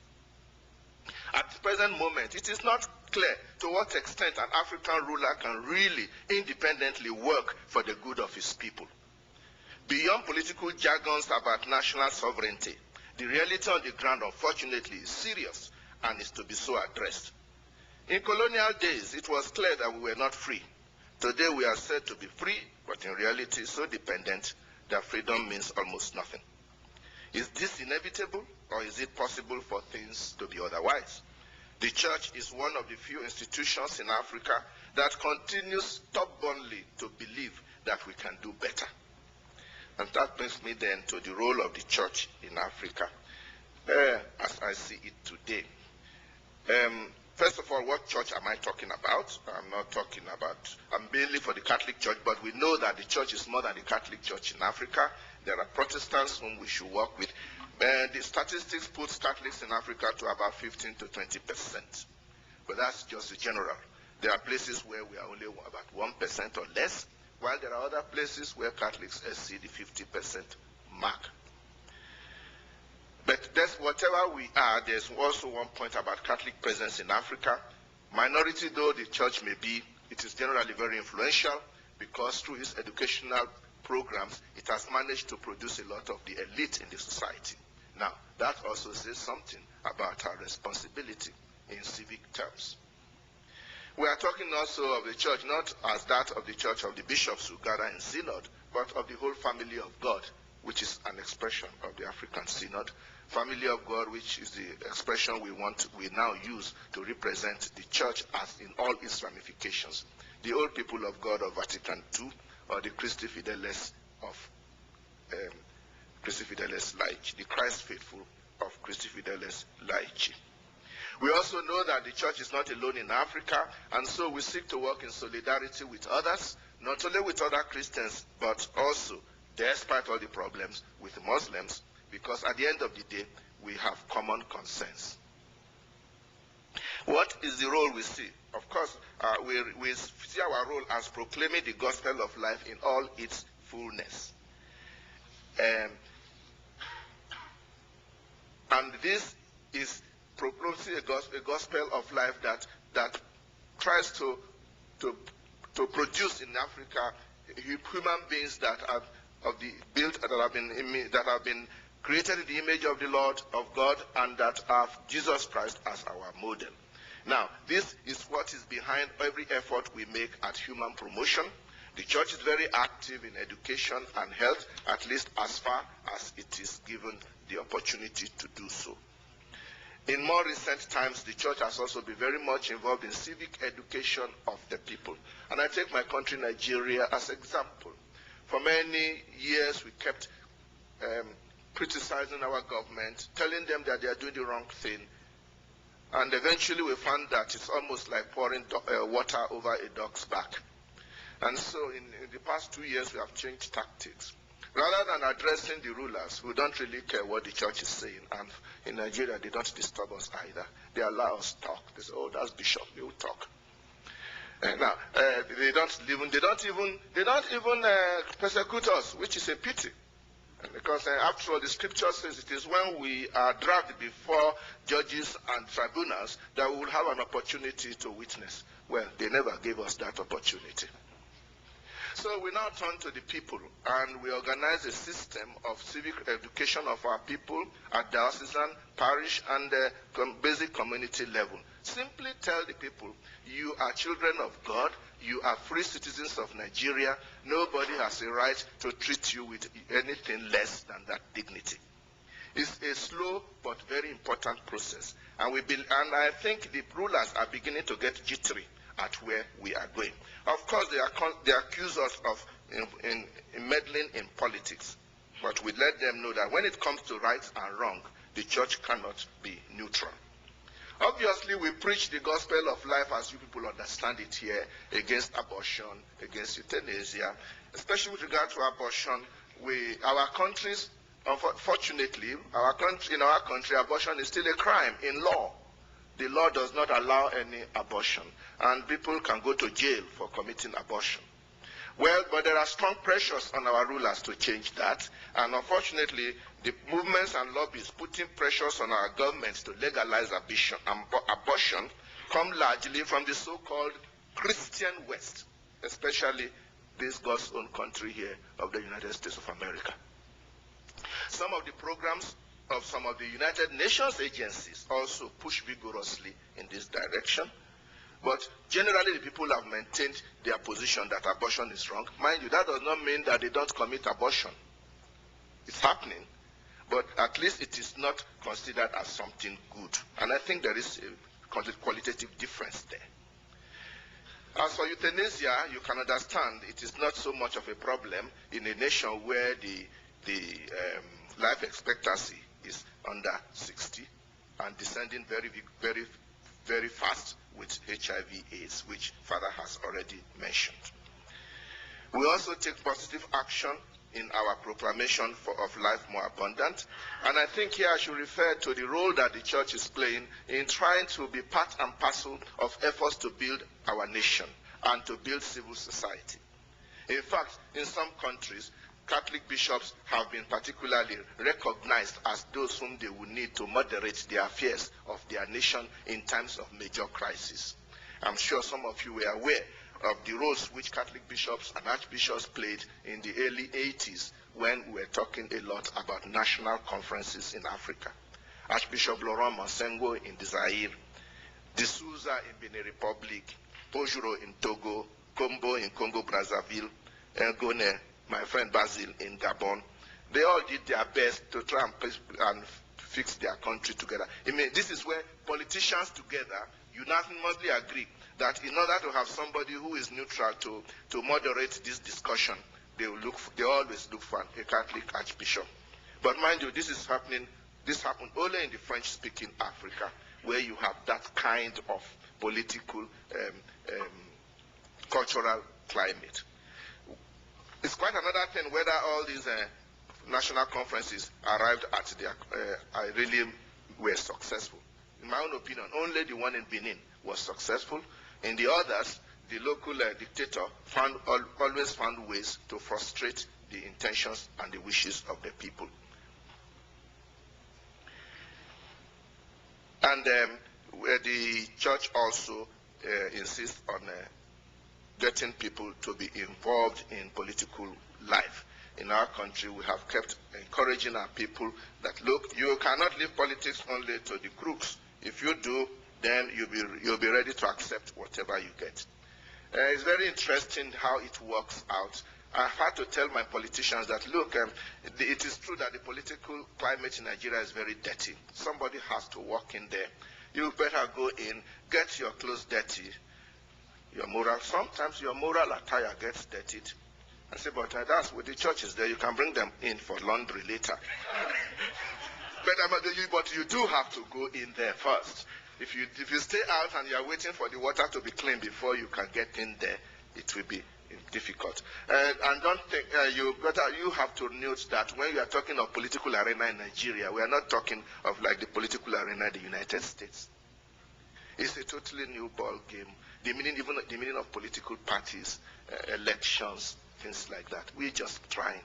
At the present moment, it is not clear to what extent an African ruler can really independently work for the good of his people. Beyond political jargons about national sovereignty, the reality on the ground, unfortunately, is serious and is to be so addressed. In colonial days, it was clear that we were not free. Today, we are said to be free, but in reality, so dependent that freedom means almost nothing. Is this inevitable, or is it possible for things to be otherwise? The church is one of the few institutions in Africa that continues stubbornly to believe that we can do better. And that brings me then to the role of the church in Africa, as I see it today. First of all, what church am I talking about? I'm mainly for the Catholic Church, but we know that the church is more than the Catholic Church in Africa. There are Protestants whom we should work with. The statistics put Catholics in Africa to about 15 to 20%. But that's just the general. There are places where we are only about 1% or less, while there are other places where Catholics exceed the 50% mark. But whatever we are, there's also one point about Catholic presence in Africa. Minority though the church may be, it is generally very influential because through its educational programs, it has managed to produce a lot of the elite in the society. Now, that also says something about our responsibility in civic terms. We are talking also of the church, not as that of the church of the bishops who gather in Synod, but of the whole family of God, which is an expression of the African Synod. Family of God, which is the expression we now use to represent the church as in all its ramifications. The old people of God of Vatican II, or the Christi Fideles of Christi Fideles Laici, the Christ faithful of Christi Fideles Laici. We also know that the church is not alone in Africa, and so we seek to work in solidarity with others, not only with other Christians, but also, despite all the problems, with Muslims, because at the end of the day, we have common concerns. What is the role we see? Of course, we see our role as proclaiming the gospel of life in all its fullness. And this is proclaiming a gospel of life that tries to produce in Africa human beings that have been created in the image of the Lord of God, and that have Jesus Christ as our model. Now, this is what is behind every effort we make at human promotion. The church is very active in education and health, at least as far as it is given the opportunity to do so. In more recent times, the church has also been very much involved in civic education of the people. And I take my country, Nigeria, as an example. For many years, we kept criticizing our government, telling them that they are doing the wrong thing. And eventually we found that it's almost like pouring water over a dog's back. And so in the past 2 years, we have changed tactics. Rather than addressing the rulers who don't really care what the church is saying, and in Nigeria, they don't disturb us either. They allow us to talk. They say, oh, that's bishop, they will talk. Now, they don't even persecute us, which is a pity. Because after all, the scripture says it is when we are dragged before judges and tribunals that we will have an opportunity to witness. Well, they never gave us that opportunity. So we now turn to the people, and we organize a system of civic education of our people at diocesan, parish, and basic community level. Simply tell the people, you are children of God, you are free citizens of Nigeria, nobody has a right to treat you with anything less than that dignity. It's a slow but very important process, and I think the rulers are beginning to get jittery at where we are going. Of course, they accuse us of in meddling in politics, but we let them know that when it comes to right and wrong, the church cannot be neutral. Obviously, we preach the gospel of life as you people understand it here, against abortion, against euthanasia, especially with regard to abortion. Our countries, unfortunately, in our country, abortion is still a crime in law. The law does not allow any abortion, and people can go to jail for committing abortion. Well, but there are strong pressures on our rulers to change that, and unfortunately, the movements and lobbies putting pressures on our governments to legalize abortion come largely from the so-called Christian West, especially this God's own country here of the United States of America. Some of the programs of some of the United Nations agencies also push vigorously in this direction. But generally, the people have maintained their position that abortion is wrong. Mind you, that does not mean that they don't commit abortion. It's happening, but at least it is not considered as something good. And I think there is a qualitative difference there. As for euthanasia, you can understand it is not so much of a problem in a nation where the life expectancy is under 60 and descending very, very, very fast with HIV/AIDS, which Father has already mentioned. We also take positive action in our proclamation of life more abundant, and I think here I should refer to the role that the church is playing in trying to be part and parcel of efforts to build our nation and to build civil society. In fact, in some countries, Catholic bishops have been particularly recognized as those whom they will need to moderate the affairs of their nation in times of major crisis. I'm sure some of you were aware of the roles which Catholic bishops and archbishops played in the early 80s when we were talking a lot about national conferences in Africa. Archbishop Laurent Monsengo in the Zaire, De Souza in Benin Republic, Ojuro in Togo, Kombo in Congo-Brazzaville, Ngone, my friend Basil in Gabon, They all did their best to try and fix their country together. I mean, this is where politicians together unanimously agree that in order to have somebody who is neutral to moderate this discussion, they always look for a Catholic archbishop. But mind you, this happened only in the French-speaking Africa, where you have that kind of political, cultural climate. It's quite another thing whether all these national conferences arrived at really were successful. In my own opinion, only the one in Benin was successful. In the others, the local dictator always found ways to frustrate the intentions and the wishes of the people. And the church also insists on getting people to be involved in political life. In our country, we have kept encouraging our people that, look, you cannot leave politics only to the crooks. If you do, then you'll be ready to accept whatever you get. It's very interesting how it works out. I've had to tell my politicians that, look, it is true that the political climate in Nigeria is very dirty. Somebody has to walk in there. You better go in, get your clothes dirty. Sometimes your moral attire gets dirtied. I say, but that's with the churches there. You can bring them in for laundry later. But you do have to go in there first. If you stay out and you are waiting for the water to be clean before you can get in there, it will be difficult. And don't think you have to note that when you are talking of political arena in Nigeria, we are not talking of like the political arena in the United States. It's a totally new ball game. The meaning of political parties, elections, things like that. We're just trying.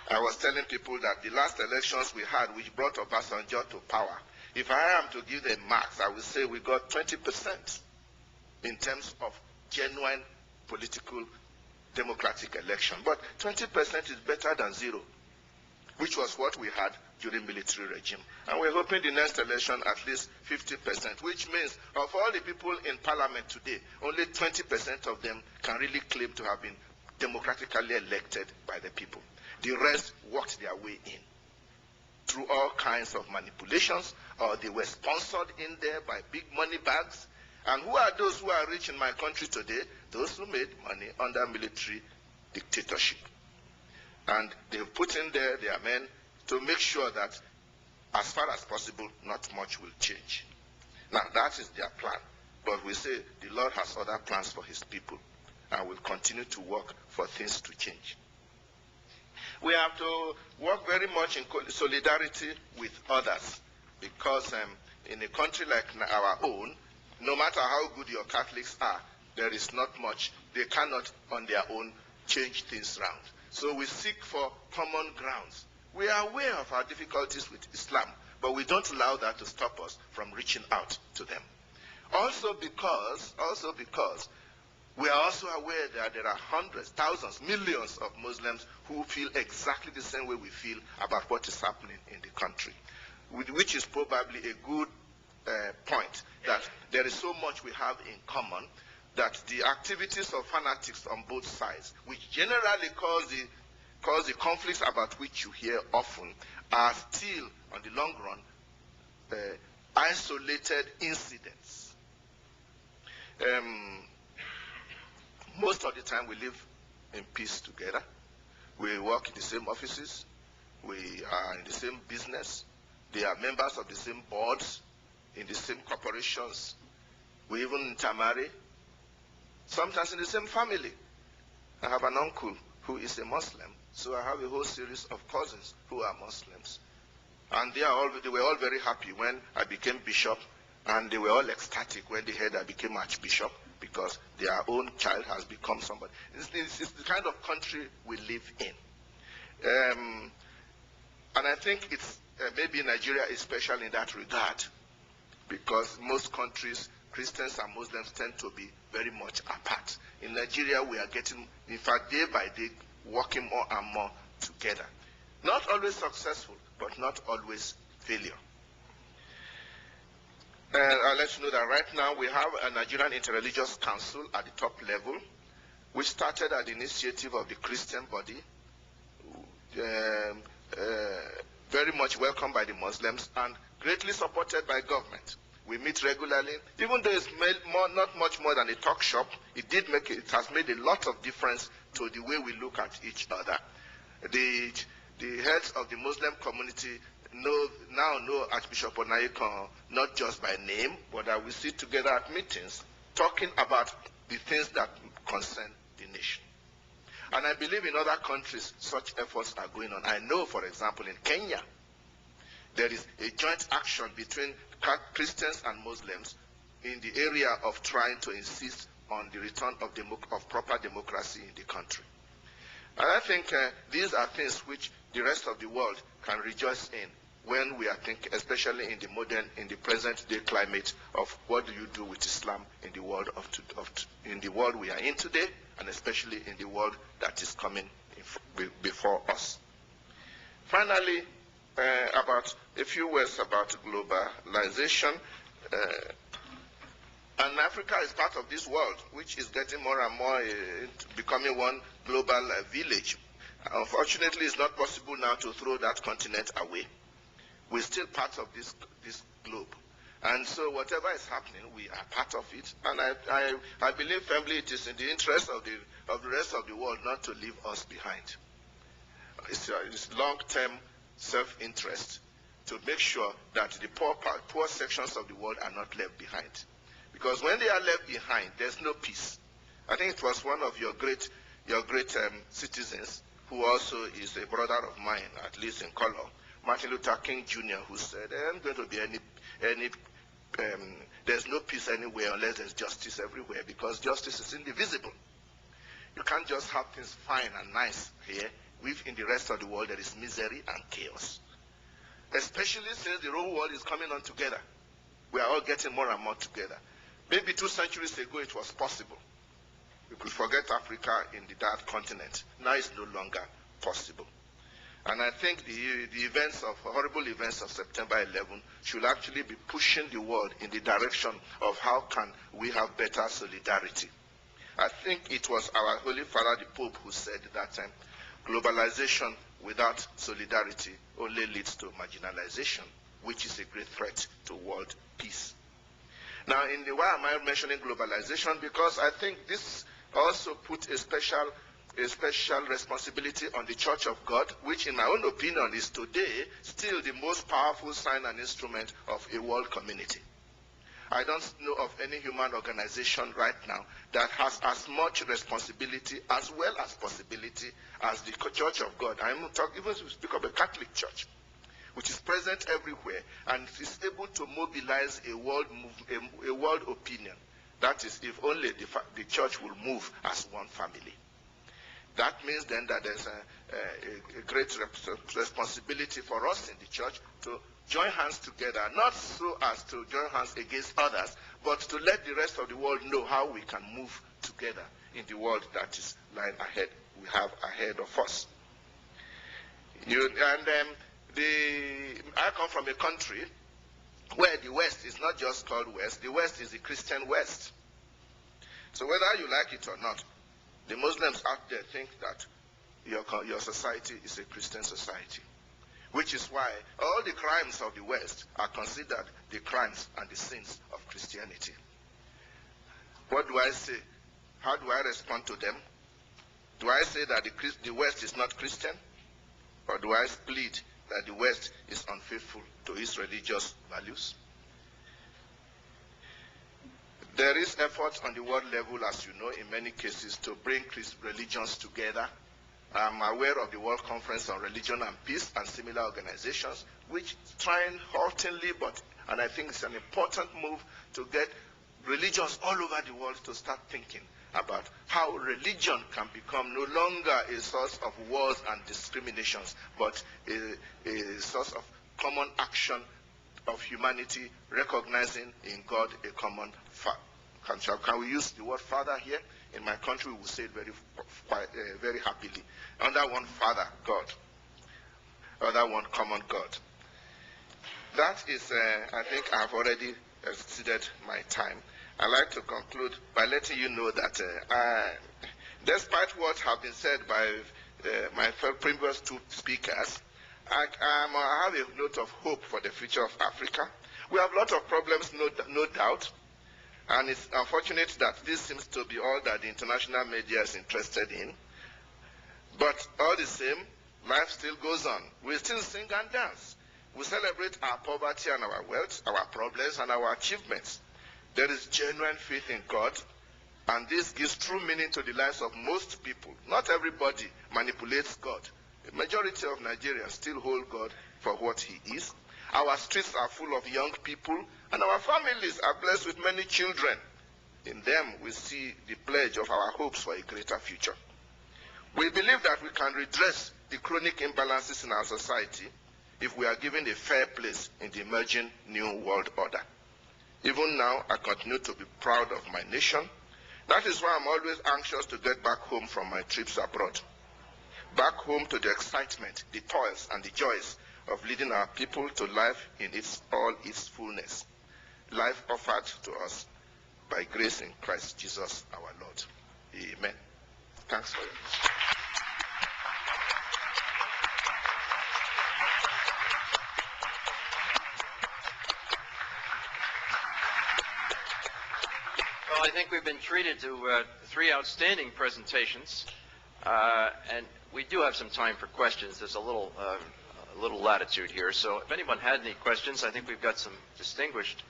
I was telling people that the last elections we had, which brought Obasanjo to power, if I am to give them marks, I would say we got 20% in terms of genuine political democratic election. But 20% is better than zero, which was what we had during military regime. And we're hoping the next election at least 50%, which means of all the people in parliament today, only 20% of them can really claim to have been democratically elected by the people. The rest worked their way in through all kinds of manipulations, or they were sponsored in there by big money bags. And who are those who are rich in my country today? Those who made money under military dictatorship. And they've put in there their men to make sure that, as far as possible, not much will change. Now, that is their plan. But we say the Lord has other plans for his people, and will continue to work for things to change. We have to work very much in solidarity with others, because in a country like our own, no matter how good your Catholics are, there is not much. They cannot on their own change things around. So we seek for common grounds. We are aware of our difficulties with Islam, but we don't allow that to stop us from reaching out to them. Also because we are also aware that there are hundreds, thousands, millions of Muslims who feel exactly the same way we feel about what is happening in the country, which is probably a good point, that there is so much we have in common, that the activities of fanatics on both sides, which generally cause the conflicts about which you hear often, are still, on the long run, isolated incidents. Most of the time we live in peace together. We work in the same offices. We are in the same business. They are members of the same boards, in the same corporations. We even intermarry. Sometimes in the same family. I have an uncle who is a Muslim, so I have a whole series of cousins who are Muslims. And they were all very happy when I became bishop, and they were all ecstatic when they heard I became archbishop, because their own child has become somebody. It's the kind of country we live in. And I think it's maybe Nigeria is special in that regard, because most countries, Christians and Muslims tend to be very much apart. In Nigeria, we are getting, in fact, day by day, working more and more together. Not always successful, but not always failure. I'll let you know that right now we have a Nigerian Interreligious Council at the top level, which started at the initiative of the Christian body. very much welcomed by the Muslims and greatly supported by government. We meet regularly. Even though it's not much more than a talk shop, it has made a lot of difference to the way we look at each other. The heads of the Muslim community now know Archbishop Onayekon not just by name, but that we sit together at meetings talking about the things that concern the nation. And I believe in other countries such efforts are going on. I know, for example, in Kenya, there is a joint action between Christians and Muslims in the area of trying to insist on the return of proper democracy in the country. And I think these are things which the rest of the world can rejoice in when we are thinking, especially in the present day climate of what do you do with Islam in the world in the world we are in today, and especially in the world that is coming before us. Finally, about a few words about globalization. And Africa is part of this world, which is getting more and more becoming one global village. Unfortunately, it's not possible now to throw that continent away. We're still part of this globe. And so whatever is happening, we are part of it. And I believe firmly it is in the interest of the rest of the world not to leave us behind. It's long-term self-interest to make sure that the poor sections of the world are not left behind. Because when they are left behind, there's no peace. I think it was one of your great citizens, who also is a brother of mine, at least in color, Martin Luther King Jr., who said, there ain't going to be there's no peace anywhere unless there's justice everywhere, because justice is indivisible. You can't just have things fine and nice here. In the rest of the world, there is misery and chaos. Especially since the whole world is coming on together. We are all getting more and more together. Maybe 2 centuries ago it was possible. We could forget Africa in that continent. Now it's no longer possible. And I think the horrible events of September 11 should actually be pushing the world in the direction of how can we have better solidarity. I think it was our Holy Father, the Pope, who said that globalization without solidarity only leads to marginalization, which is a great threat to world peace. Now, why am I mentioning globalization? Because I think this also put a special responsibility on the Church of God, which in my own opinion is today still the most powerful sign and instrument of a world community. I don't know of any human organization right now that has as much responsibility as well as possibility as the Church of God. I'm talking even to speak of a Catholic Church, which is present everywhere and is able to mobilize a world opinion. That is, if only the church will move as one family. That means then that there's a great responsibility for us in the church to join hands together, not so as to join hands against others, but to let the rest of the world know how we can move together in the world that is lying ahead, we have ahead of us. I come from a country where the West is not just called West, the West is the Christian West. So whether you like it or not, the Muslims out there think that your society is a Christian society, which is why all the crimes of the West are considered the crimes and the sins of Christianity. What do I say? How do I respond to them? Do I say that the West is not Christian? Or do I plead that the West is unfaithful to its religious values? There is effort on the world level, as you know, in many cases to bring religions together. I'm aware of the World Conference on Religion and Peace and similar organizations, which trying haltingly, and I think it's an important move to get religions all over the world to start thinking about how religion can become no longer a source of wars and discriminations, but a source of common action of humanity, recognizing in God a common father. Can we use the word father here? In my country, we will say it very happily. Under one Father, God. Under one common God. That is, I think I have already exceeded my time. I'd like to conclude by letting you know that despite what have been said by my previous two speakers, I have a note of hope for the future of Africa. We have a lot of problems, no doubt, and it's unfortunate that this seems to be all that the international media is interested in. But all the same, life still goes on. We still sing and dance. We celebrate our poverty and our wealth, our problems and our achievements. There is genuine faith in God, and this gives true meaning to the lives of most people. Not everybody manipulates God. The majority of Nigerians still hold God for what he is. Our streets are full of young people, and our families are blessed with many children. In them, we see the pledge of our hopes for a greater future. We believe that we can redress the chronic imbalances in our society if we are given a fair place in the emerging new world order. Even now, I continue to be proud of my nation. That is why I'm always anxious to get back home from my trips abroad. Back home to the excitement, the toils, and the joys of leading our people to life in all its fullness. Life offered to us by grace in Christ Jesus our Lord. Amen. Thanks for it.
Well, I think we've been treated to 3 outstanding presentations, and we do have some time for questions. There's a little latitude here, so if anyone had any questions, I think we've got some distinguished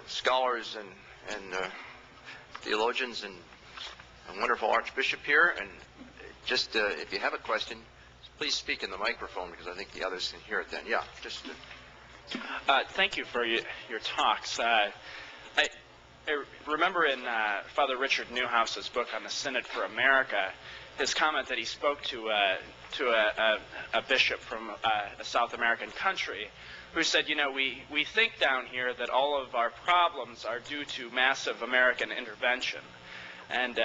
scholars and theologians and a wonderful archbishop here. And just if you have a question, please speak in the microphone because I think the others can hear it then. Yeah, just.
Thank you for your talks. I remember in Father Richard Newhouse's book on the Synod for America, his comment that he spoke to a bishop from a South American country who said, you know, we think down here that all of our problems are due to massive American intervention. And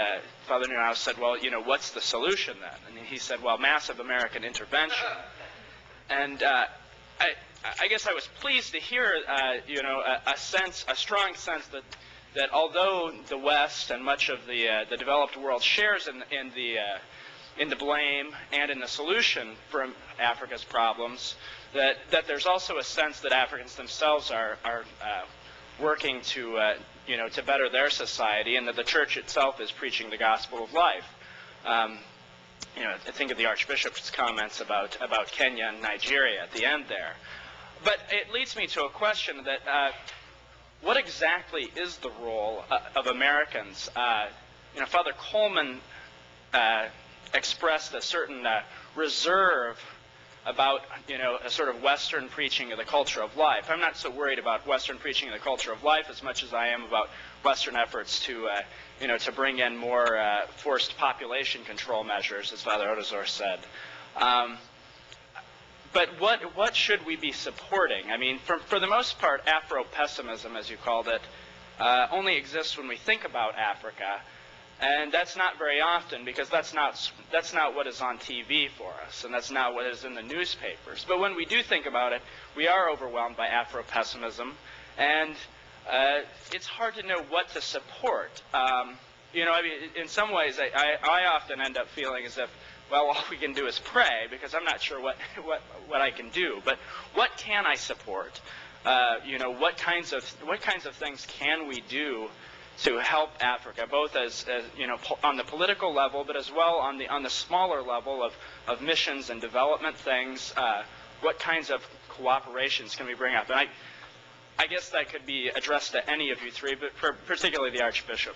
Father Newhouse said, well, you know, what's the solution then? And he said, well, massive American intervention. And I guess I was pleased to hear, you know, a strong sense that although the West and much of the developed world shares in the blame and in the solution for Africa's problems, that there's also a sense that Africans themselves are working to you know, to better their society, and that the Church itself is preaching the gospel of life. You know, I think of the Archbishop's comments about Kenya and Nigeria at the end there. But it leads me to a question that what exactly is the role of Americans? You know, Father Coleman expressed a certain reserve about, you know, a sort of Western preaching of the culture of life. I'm not so worried about Western preaching of the culture of life as much as I am about Western efforts to, you know, to bring in more forced population control measures, as Father Odazor said. But what should we be supporting? I mean, for the most part, Afro-pessimism, as you called it, only exists when we think about Africa. And that's not very often, because that's not what is on TV for us, and that's not what is in the newspapers. But when we do think about it, we are overwhelmed by Afro-pessimism, and it's hard to know what to support. You know, I mean, in some ways, I often end up feeling as if, well, all we can do is pray, because I'm not sure what I can do. But what can I support? You know, what kinds of things can we do to help Africa, both as you know, on the political level, but as well on the smaller level of missions and development things? What kinds of cooperations can we bring up? And I guess that could be addressed to any of you three, but particularly the Archbishop.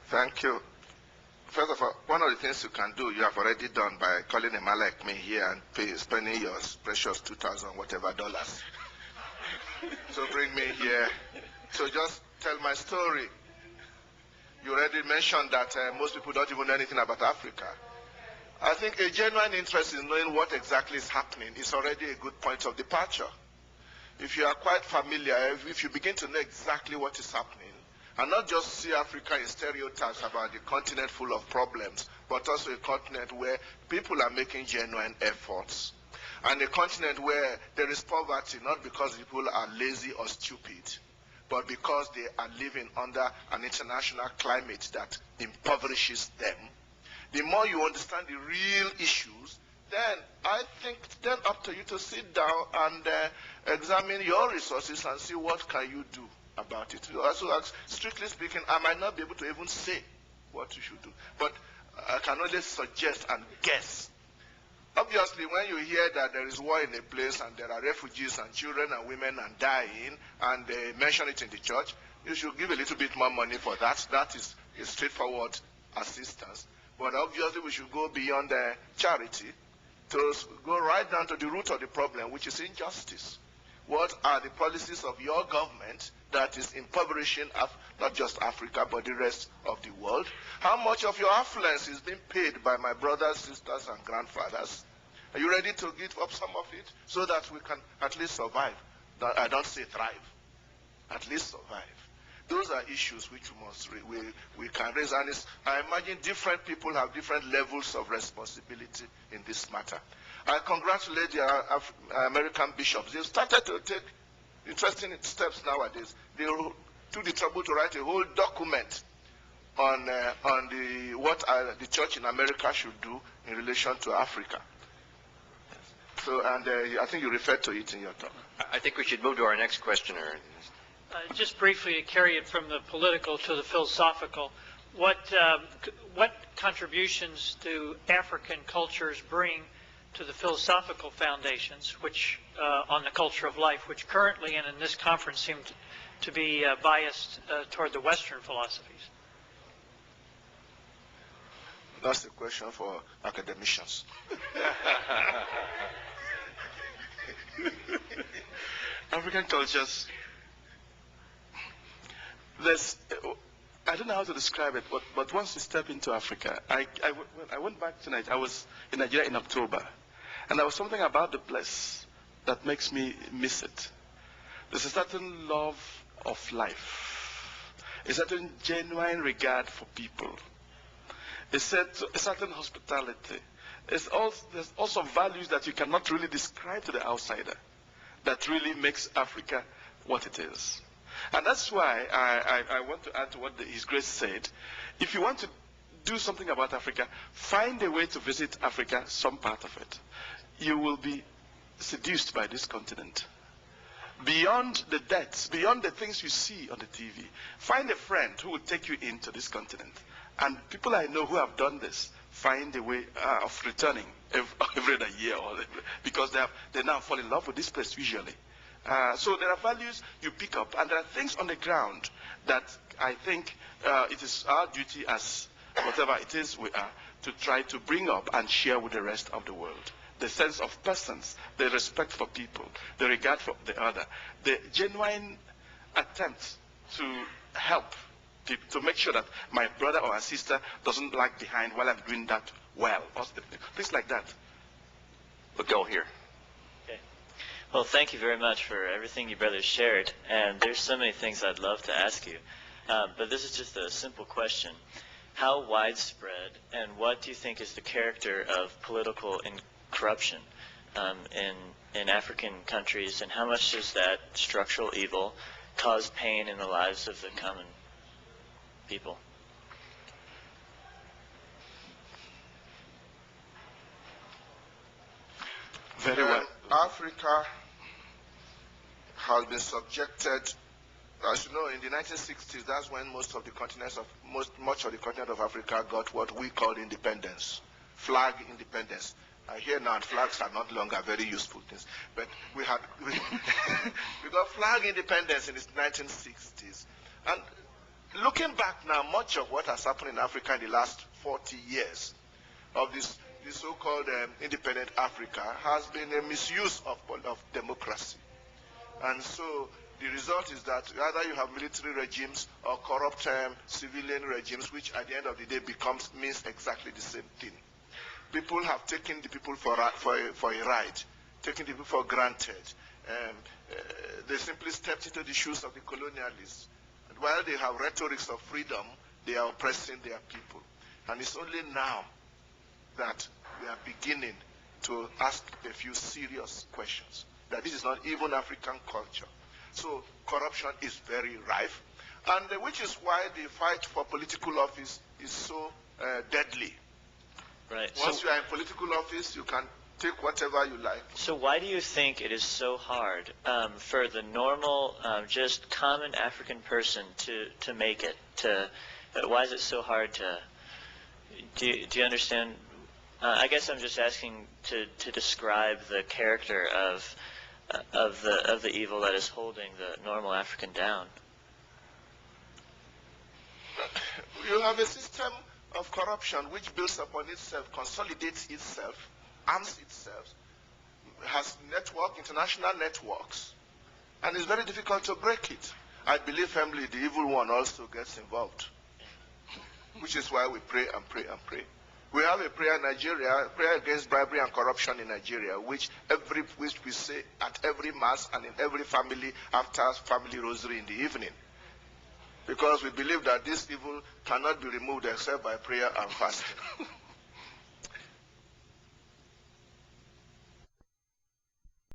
Thank you. First of all, one of the things you can do, you have already done by calling a man like me here and spending your precious $2,000 whatever dollars. So bring me here. So just tell my story. You already mentioned that most people don't even know anything about Africa. I think a genuine interest in knowing what exactly is happening is already a good point of departure. If you are quite familiar, if you begin to know exactly what is happening, and not just see Africa in stereotypes about the continent full of problems, but also a continent where people are making genuine efforts, and a continent where there is poverty, not because people are lazy or stupid,
but because they are living under an international climate that impoverishes them. The more you understand the real issues, then I think then up to you to sit down and examine your resources and see what can you do about it. You also ask, strictly speaking, I might not be able to even say what you should do, but I can only suggest and guess. Obviously, when you hear that there is war in a place and there are refugees and children and women and dying, and they mention it in the church, you should give a little bit more money for that. That is a straightforward assistance. But obviously, we should go beyond charity to go right down to the root of the problem, which is injustice. What are the policies of your government that is impoverishing not just Africa, but the rest of the world? How much of your affluence is being paid by my brothers, sisters, and grandfathers? Are you ready to give up some of it so that we can at least survive? I don't say thrive, at least survive. Those are issues which we can raise. And I imagine different people have different levels of responsibility in this matter. I congratulate the American bishops. They've started to take interesting steps nowadays. They took the trouble to write a whole document on what the church in America should do in relation to Africa. So, and I think you referred to it in your talk.
I think we should move to our next questioner.
Just briefly, to carry it from the political to the philosophical, what contributions do African cultures bring to the philosophical foundations, which on the culture of life, which currently and in this conference seem to be biased toward the Western philosophies?
That's a question for academicians.
African cultures, I don't know how to describe it, but once you step into Africa, I went back tonight. I was in Nigeria in October, and there was something about the place that makes me miss it. There's a certain love of life, a certain genuine regard for people, a certain hospitality. There's also values that you cannot really describe to the outsider that really makes Africa what it is. And that's why I want to add to what His Grace said. If you want to do something about Africa, find a way to visit Africa, some part of it. You will be seduced by this continent. Beyond the debts, beyond the things you see on the TV, find a friend who will take you into this continent. And people I know who have done this find a way of returning every other year, because they now fall in love with this place usually. So there are values you pick up, and there are things on the ground that I think it is our duty as whatever it is we are to try to bring up and share with the rest of the world. The sense of persons, the respect for people, the regard for the other, the genuine attempt to help people, to make sure that my brother or sister doesn't lag behind while I'm doing that well, or things like that.
We'll go here.
Well, thank you very much for everything you brothers shared, and there's so many things I'd love to ask you, but this is just a simple question. How widespread and what do you think is the character of political corruption in African countries, and how much does that structural evil cause pain in the lives of the common people?
Very well. Africa has been subjected, as you know, in the 1960s, that's when much of the continent of Africa got what we call independence, flag independence. I hear now flags are not longer very useful things, but we got flag independence in the 1960s. And looking back now, much of what has happened in Africa in the last 40 years of this so-called independent Africa has been a misuse of democracy. And so the result is that either you have military regimes or corrupt civilian regimes, which at the end of the day means exactly the same thing. People have taken the people for a ride, taken the people for granted. They simply stepped into the shoes of the colonialists. And while they have rhetorics of freedom, they are oppressing their people. And it's only now that we are beginning to ask a few serious questions, that this is not even African culture. So corruption is very rife, and which is why the fight for political office is so deadly.
Right.
Once you are in political office, you can take whatever you like.
So why do you think it is so hard for the normal, just common African person to make it? Why is it so hard to? Do you understand? I guess I'm just asking to describe the character of the evil that is holding the normal African down.
You have a system of corruption which builds upon itself, consolidates itself, arms itself, has international networks, and it's very difficult to break it. I believe firmly the evil one also gets involved, which is why we pray and pray and pray. We have a prayer in Nigeria, prayer against bribery and corruption in Nigeria, which we say at every mass and in every family after family rosary in the evening. Because we believe that this evil cannot be removed except by prayer and fasting.